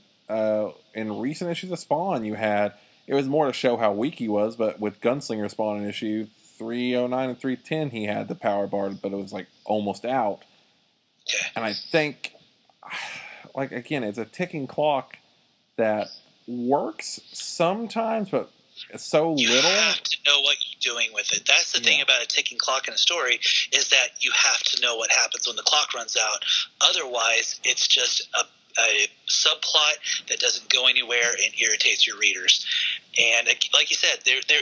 in recent issues of Spawn, it was more to show how weak he was. But with Gunslinger Spawn in issue 309 and 310, he had the power bar, but it was like almost out. Okay. And I think, like, again, it's a ticking clock that works sometimes, but so little. You have to know what you're doing with it. That's the thing about a ticking clock in a story, is that you have to know what happens when the clock runs out. Otherwise, it's just a subplot that doesn't go anywhere and irritates your readers. And like you said,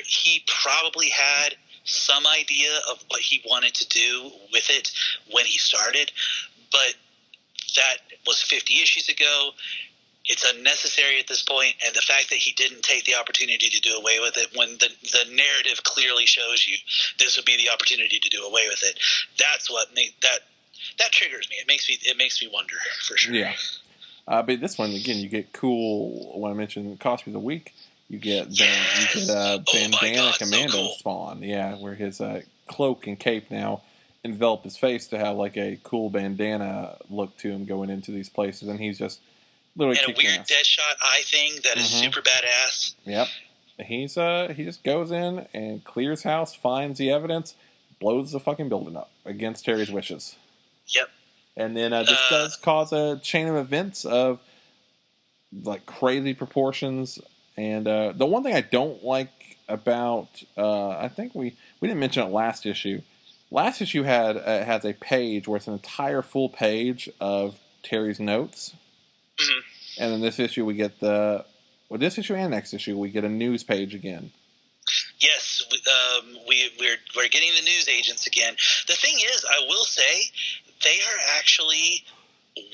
he probably had some idea of what he wanted to do with it when he started, but that was 50 issues ago. It's unnecessary at this point, and the fact that he didn't take the opportunity to do away with it when the narrative clearly shows you this would be the opportunity to do away with it, that's what that triggers me. It makes me wonder, for sure. Yeah. But this one, again, you get cool. When I mentioned Costume of the Week, you get Bandana Commando Spawn. Yeah, where his cloak and cape now envelop his face to have like a cool bandana look to him going into these places, and he's just literally and a weird ass. Deadshot eye thing that is super badass. Yep. He just goes in and clears house, finds the evidence, blows the fucking building up against Terry's wishes. Yep. And then this does cause a chain of events of like crazy proportions. And the one thing I don't like about, I think we didn't mention it last issue. Last issue has a page where it's an entire full page of Terry's notes. Mm-hmm. And in this issue we get this issue and next issue we get a news page again. Yes, we're getting the news agents again. The thing is, I will say, they are actually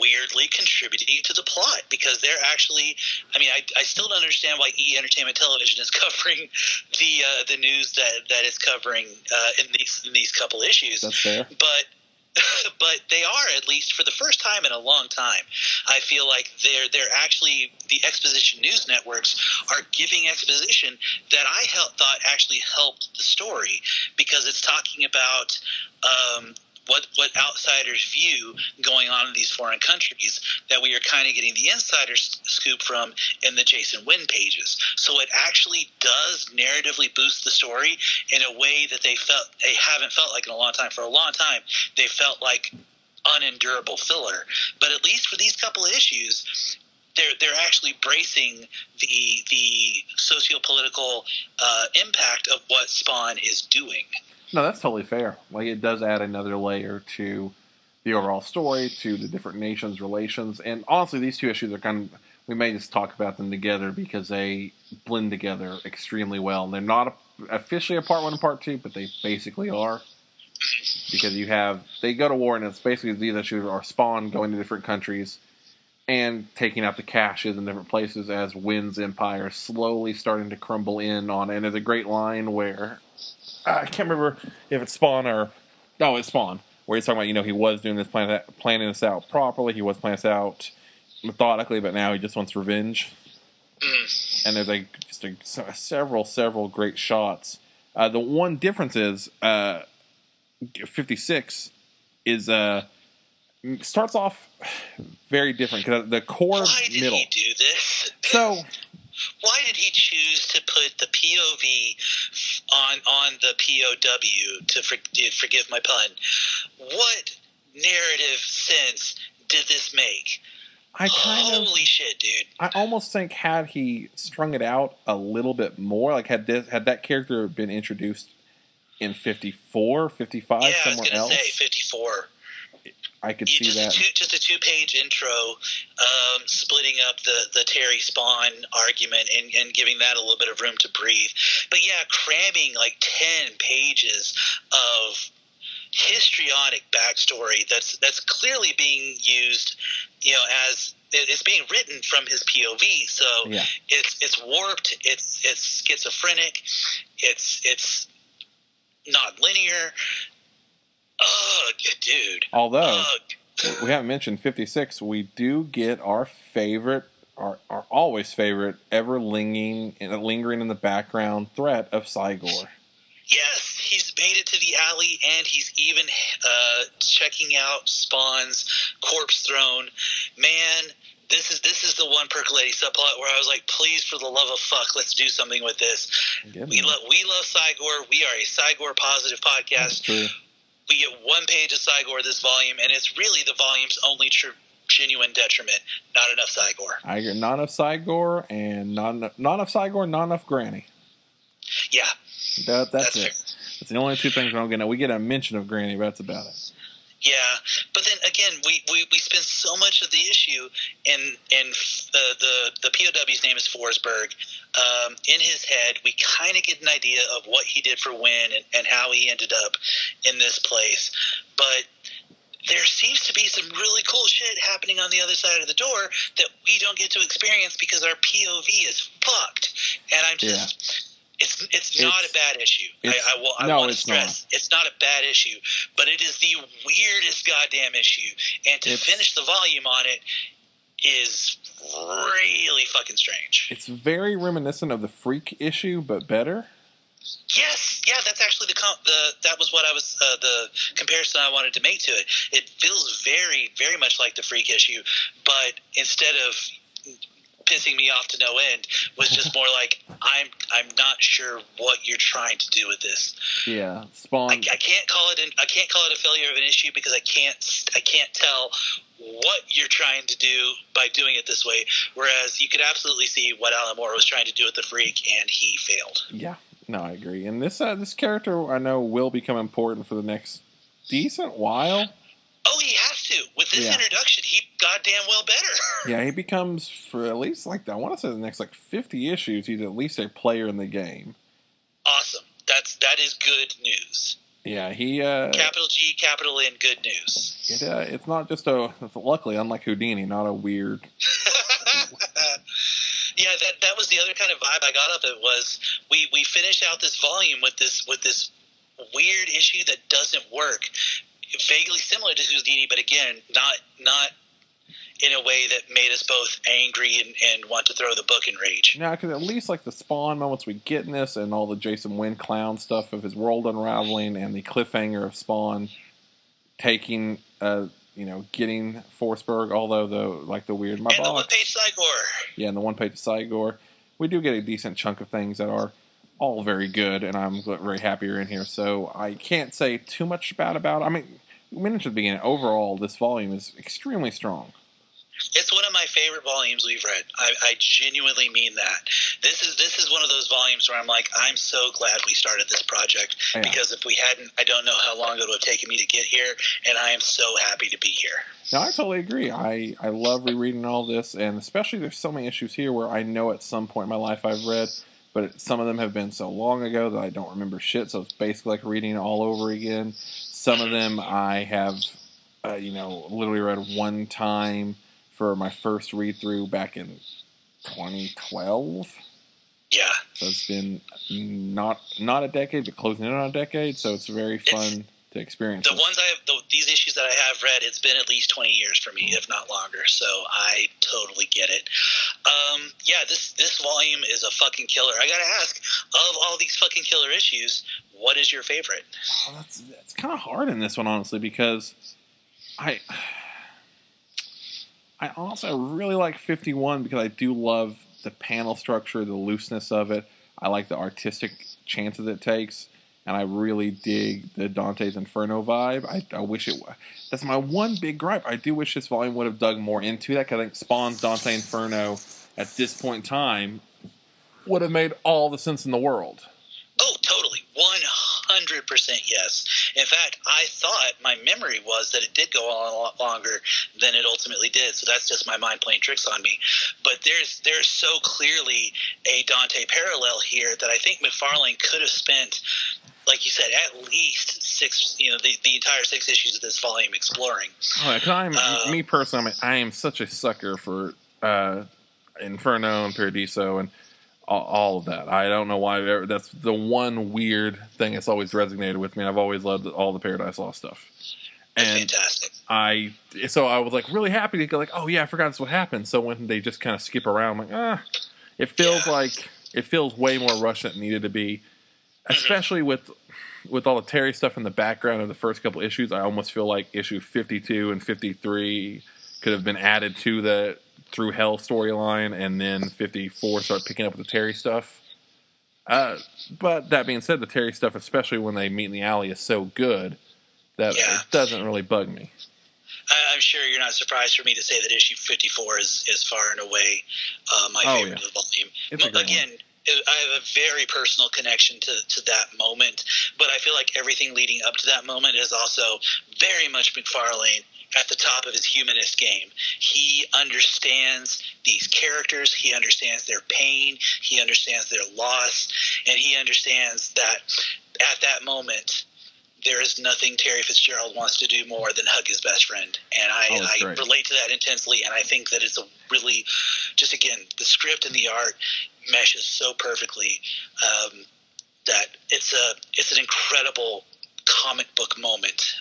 weirdly contributing to the plot, because they're actually, I mean, I still don't understand why E! Entertainment Television is covering the news that it's covering in these couple issues. That's fair. But they are, at least for the first time in a long time, I feel like they're actually, the exposition news networks are giving exposition that I thought actually helped the story, because it's talking about what outsiders view going on in these foreign countries that we are kind of getting the insider scoop from in the Jason Wynn pages. So it actually does narratively boost the story in a way that they haven't felt like in a long time. For a long time, they felt like unendurable filler. But at least for these couple of issues, they're actually bracing the socio-political impact of what Spawn is doing. No, that's totally fair. Like, it does add another layer to the overall story, to the different nations' relations. And honestly, these two issues are we may just talk about them together because they blend together extremely well. And they're not officially a part 1 and part 2, but they basically are. Because they go to war, and it's basically these issues are Spawn going to different countries and taking out the caches in different places as Wynn's empire slowly starting to crumble in on. And there's a great line where I can't remember if it's Spawn or it's Spawn, where he's talking about he was doing this planning this out properly. He was planning this out methodically, but now he just wants revenge. And there's several great shots. The one difference is 56 is starts off very different because the core Why did middle. he do this? So, why did he choose to put the POV on the POW? Forgive my pun. What narrative sense did this make? Holy shit, dude! I almost think had he strung it out a little bit more, like had that character been introduced in 54, 55, somewhere else. Yeah, I was going to say 54. I could see that. Just a 2-page intro, splitting up the Terry Spawn argument and giving that a little bit of room to breathe. But yeah, cramming like 10 pages of histrionic backstory that's clearly being used, as it's being written from his POV. So yeah. It's warped. It's schizophrenic. It's not linear. Ugh, dude. Although we haven't mentioned 56, we do get our favorite, our always favorite, ever lingering in the background threat of Cygor. Yes, he's made it to the alley, and he's even checking out Spawn's corpse throne. Man, this is the one percolating subplot where I was like, please, for the love of fuck, let's do something with this. We love Cygor. We are a Cygor positive podcast. That's true. We get 1 page of Cygor this volume, and it's really the volume's only genuine detriment. Not enough Cygor. I agree. Not enough Cygor, and not enough Cygor, not enough Granny. Yeah. That's it. Fair. That's the only 2 things we don't get. Now, we get a mention of Granny, but that's about it. Yeah, but then again, we spend so much of the issue in the POW's name is Forsberg. In his head, we kind of get an idea of what he did for Wynn and how he ended up in this place. But there seems to be some really cool shit happening on the other side of the door that we don't get to experience because our POV is fucked. And I'm just... It's not a bad issue. I want to stress it's not a bad issue, but it is the weirdest goddamn issue. And to finish the volume on it is really fucking strange. It's very reminiscent of the Freak issue, but better. Yes, yeah, that's actually that was what I was the comparison I wanted to make to it. It feels very, very much like the Freak issue, but instead of pissing me off to no end, was just more like I'm not sure what you're trying to do with this. Yeah, Spawn. I can't call it a failure of an issue because I can't tell what you're trying to do by doing it this way. Whereas you could absolutely see what Alan Moore was trying to do with the Freak, and he failed. Yeah, no, I agree. And this character I know will become important for the next decent while. Oh, he has to. With this introduction, he goddamn well better. Yeah, he becomes, for at least, I want to say the next, 50 issues, he's at least a player in the game. Awesome. That is good news. Yeah, he... capital G, capital N, good news. It's not just luckily, unlike Houdini, not a weird... Yeah, that was the other kind of vibe I got of it, was we finish out this volume with this weird issue that doesn't work. Vaguely similar to Houdini, but again, not in a way that made us both angry and want to throw the book in rage. Now, because at least the Spawn moments we get in this, and all the Jason Wynn clown stuff of his world unraveling, and the cliffhanger of Spawn taking, getting Forsberg, although the weird my and box. The one-page Cygor. Yeah, and the one-page Cygor. We do get a decent chunk of things that are all very good, and I'm very happy you're in here. So I can't say too much bad about it. I mean, we mentioned at the beginning, overall, this volume is extremely strong. It's one of my favorite volumes we've read. I genuinely mean that. This is one of those volumes where I'm like, I'm so glad we started this project, because if we hadn't, I don't know how long it would have taken me to get here, and I am so happy to be here. No, I totally agree. I love rereading all this, and especially there's so many issues here where I know at some point in my life I've read, but some of them have been so long ago that I don't remember shit, so it's basically like reading all over again. Some of them I have, literally read one time for my first read-through back in 2012. Yeah. So it's been not a decade, but closing in on a decade, so it's very fun to experience. These issues that I have read, it's been at least 20 years for me, if not longer, so I totally get it. This volume is a fucking killer. I gotta ask, of all these fucking killer issues, what is your favorite? Oh, that's kind of hard in this one, honestly, because I also really like 51 because I do love the panel structure, the looseness of it. I like the artistic chances it takes, and I really dig the Dante's Inferno vibe. I wish it. That's my one big gripe. I do wish this volume would have dug more into that, because I think Spawn's Dante Inferno at this point in time would have made all the sense in the world. Oh, totally. 100% yes. In fact, I thought, my memory was that it did go on a lot longer than it ultimately did, so that's just my mind playing tricks on me. But there's so clearly a Dante parallel here that I think McFarlane could have spent, like you said, at least six, the entire 6 issues of this volume exploring. All right, because me personally, I am such a sucker for Inferno and Paradiso and all of that. I don't know why. That's the one weird thing that's always resonated with me. I've always loved all the Paradise Lost stuff. That's fantastic. So I was like really happy to go like, oh yeah, I forgot that's what happened. So when they just kind of skip around, I'm like, it feels way more rushed than it needed to be, especially with all the Terry stuff in the background of the first couple issues. I almost feel like issue 52 and 53 could have been added to the Through Hell storyline, and then 54 start picking up with the Terry stuff. But that being said, the Terry stuff, especially when they meet in the alley, is so good that it doesn't really bug me. I'm sure you're not surprised for me to say that issue 54 is far and away my favorite of the volume. Again, I have a very personal connection to that moment, but I feel like everything leading up to that moment is also very much McFarlane at the top of his humanist game. He understands these characters, he understands their pain, he understands their loss, and he understands that at that moment there is nothing Terry Fitzgerald wants to do more than hug his best friend. And I relate to that intensely, and I think that it's a really, just again, the script and the art meshes so perfectly that it's an incredible comic book moment.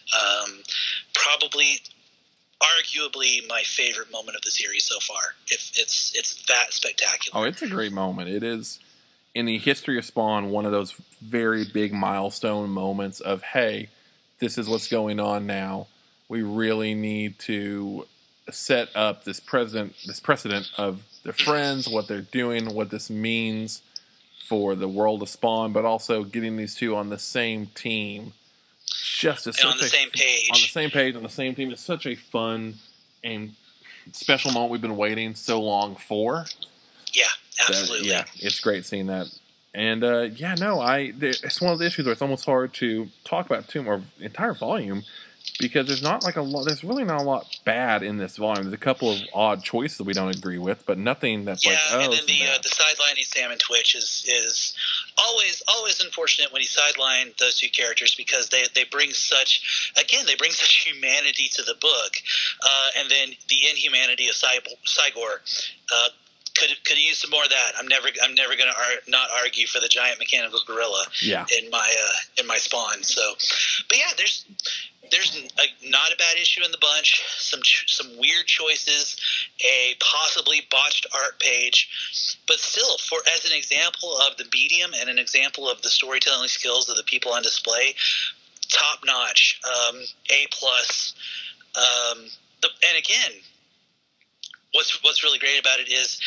Probably, arguably, my favorite moment of the series so far. It's that spectacular. Oh, it's a great moment. It is, in the history of Spawn, one of those very big milestone moments of, hey, this is what's going on now. We really need to set up this precedent of their friends, what they're doing, what this means for the world of Spawn, but also getting these two on the same team. On the same page. On the same team. It's such a fun and special moment we've been waiting so long for. Yeah, absolutely. It's great seeing that. And, it's one of the issues where it's almost hard to talk about the entire volume, because there's really not a lot bad in this volume. There's a couple of odd choices we don't agree with, but nothing that's and then the sidelining Sam and Twitch is always unfortunate when you sideline those two characters, because they bring such humanity to the book, and then the inhumanity of Cygor. Could use some more of that. I'm never going to not argue for the giant mechanical gorilla in my Spawn. So, but yeah, there's not a bad issue in the bunch. Some weird choices, a possibly botched art page, but still, as an example of the medium and an example of the storytelling skills of the people on display, top notch, A+. And again, what's really great about it is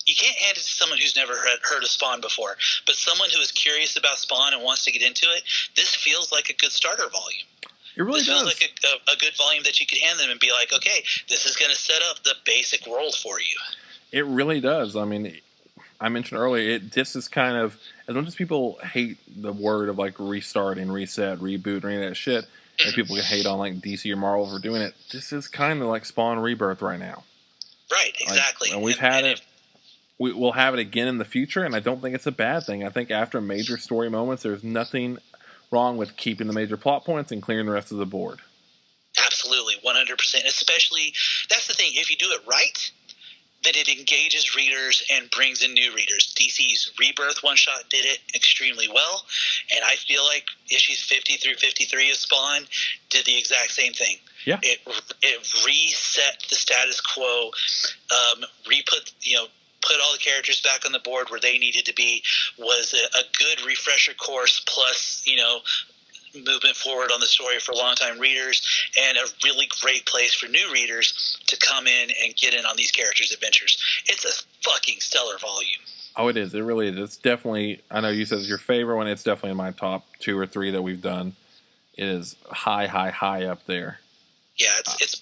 you can't hand it to someone who's never heard of Spawn before, but someone who is curious about Spawn and wants to get into it, this feels like a good starter volume. It really does. Feels like a good volume that you could hand them and be like, okay, this is going to set up the basic world for you. It really does. I mean, I mentioned earlier, this is kind of, as much as people hate the word of like restarting, reset, reboot, or any of that shit, and people can hate on like DC or Marvel for doing it, this is kind of like Spawn Rebirth right now. Right, exactly. And we've had it. We'll have it again in the future, and I don't think it's a bad thing. I think after major story moments, there's nothing wrong with keeping the major plot points and clearing the rest of the board. Absolutely, 100%. Especially, that's the thing, if you do it right, then it engages readers and brings in new readers. DC's Rebirth one-shot did it extremely well, and I feel like issues 50 through 53 of Spawn did the exact same thing. Yeah. It reset the status quo, put all the characters back on the board where they needed to be, was a good refresher course, plus, movement forward on the story for longtime readers, and a really great place for new readers to come in and get in on these characters' adventures. It's a fucking stellar volume. Oh, it is. It really is. It's definitely, I know you said it's your favorite one. It's definitely in my top 2 or 3 that we've done. It is high up there. Yeah, it's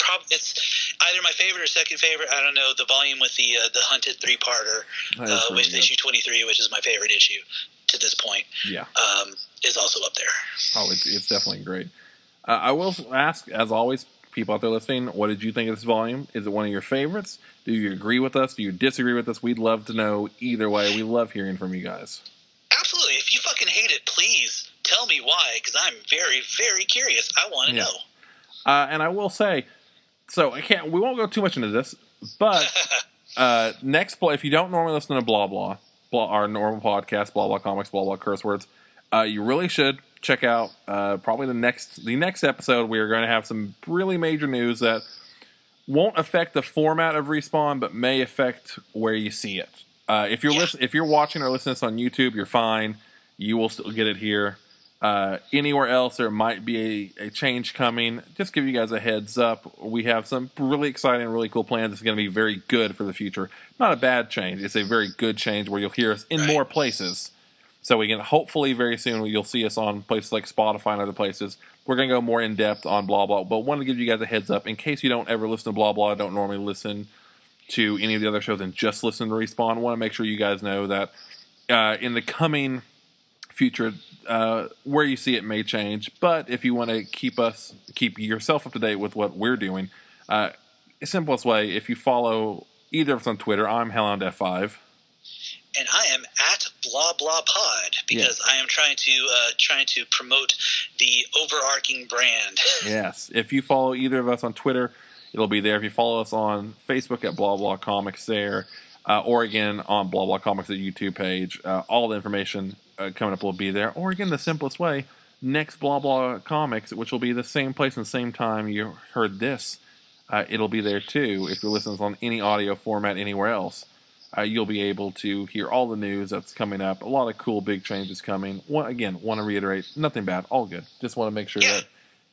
either my favorite or second favorite. I don't know. The volume with the Hunted 3-parter, Really with issue 23, which is my favorite issue to this point, yeah, is also up there. Oh, it's definitely great. I will ask, as always, people out there listening, what did you think of this volume? Is it one of your favorites? Do you agree with us? Do you disagree with us? We'd love to know either way. We love hearing from you guys. Absolutely. If you fucking hate it, please tell me why, because I'm very, very curious. I want to know. And I will say, so we won't go too much into this, but if you don't normally listen to blah, our normal podcast, blah comics, blah curse words, you really should check out probably the next episode. We are going to have some really major news that won't affect the format of Respawn, but may affect where you see it. If you're watching or listening to this on YouTube, you're fine. You will still get it here. Anywhere else, there might be a change coming. Just give you guys a heads up. We have some really exciting, really cool plans. It's going to be very good for the future. Not a bad change. It's a very good change where you'll hear us in more places. So we can hopefully very soon you'll see us on places like Spotify and other places. We're going to go more in depth on blah blah. But wanted to give you guys a heads up in case you don't ever listen to blah blah. Don't normally listen to any of the other shows and just listen to Respawn. I want to make sure you guys know that in the coming future, where you see it may change, but if you want to keep yourself up to date with what we're doing, simplest way, if you follow either of us on Twitter, I'm HellhoundF5. And I am at blah blah pod because I am trying to promote the overarching brand. Yes. If you follow either of us on Twitter, it'll be there. If you follow us on Facebook at blah blah comics there, or again on blah blah comics at YouTube page, all the information coming up will be there. Or again, the simplest way, next blah blah comics, which will be the same place and same time you heard this, it'll be there too. If you're listening on any audio format anywhere else, you'll be able to hear all the news that's coming up. A lot of cool big changes coming. Want to reiterate, nothing bad, all good. Just want to make sure that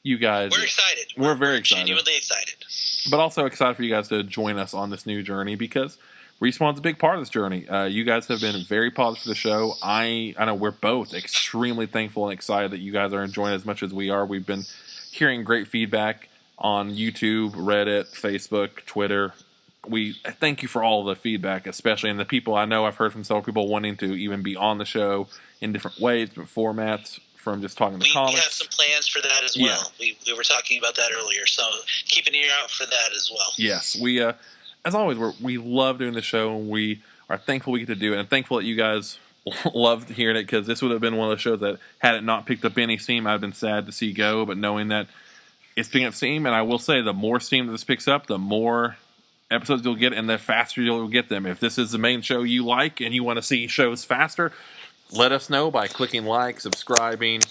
you guys, we're excited. We're very excited, genuinely excited, but also excited for you guys to join us on this new journey because Respawn's a big part of this journey. You guys have been very positive for the show. I know we're both extremely thankful and excited that you guys are enjoying it as much as we are. We've been hearing great feedback on YouTube, Reddit, Facebook, Twitter. We thank you for all the feedback, especially, and the people I know I've heard from several people wanting to even be on the show in different ways, different formats, from just talking to comics. We have some plans for that as well. We were talking about that earlier, so keep an ear out for that as well. Yes, we as always, we love doing the show, and we are thankful we get to do it, and thankful that you guys loved hearing it, because this would have been one of those shows that, had it not picked up any steam, I'd have been sad to see go, but knowing that it's picking up steam, and I will say, the more steam that this picks up, the more episodes you'll get, and the faster you'll get them. If this is the main show you like, and you want to see shows faster, let us know by clicking like, subscribing,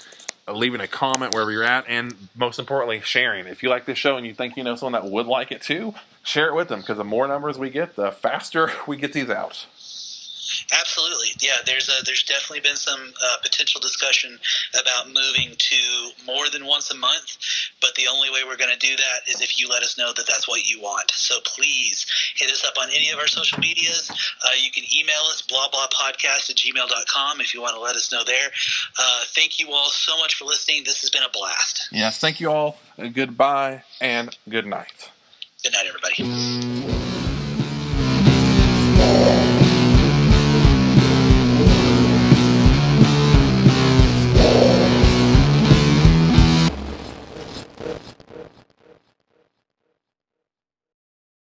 leaving a comment wherever you're at, and most importantly, sharing. If you like this show and you think you know someone that would like it too, share it with them, because the more numbers we get, the faster we get these out. Absolutely. Yeah, there's definitely been some potential discussion about moving to more than once a month, but the only way we're going to do that is if you let us know that that's what you want. So please hit us up on any of our social medias. You can email us, blahblahpodcast@gmail.com, if you want to let us know there. Thank you all so much for listening. This has been a blast. Yes, thank you all. Goodbye and good night. Good night, everybody.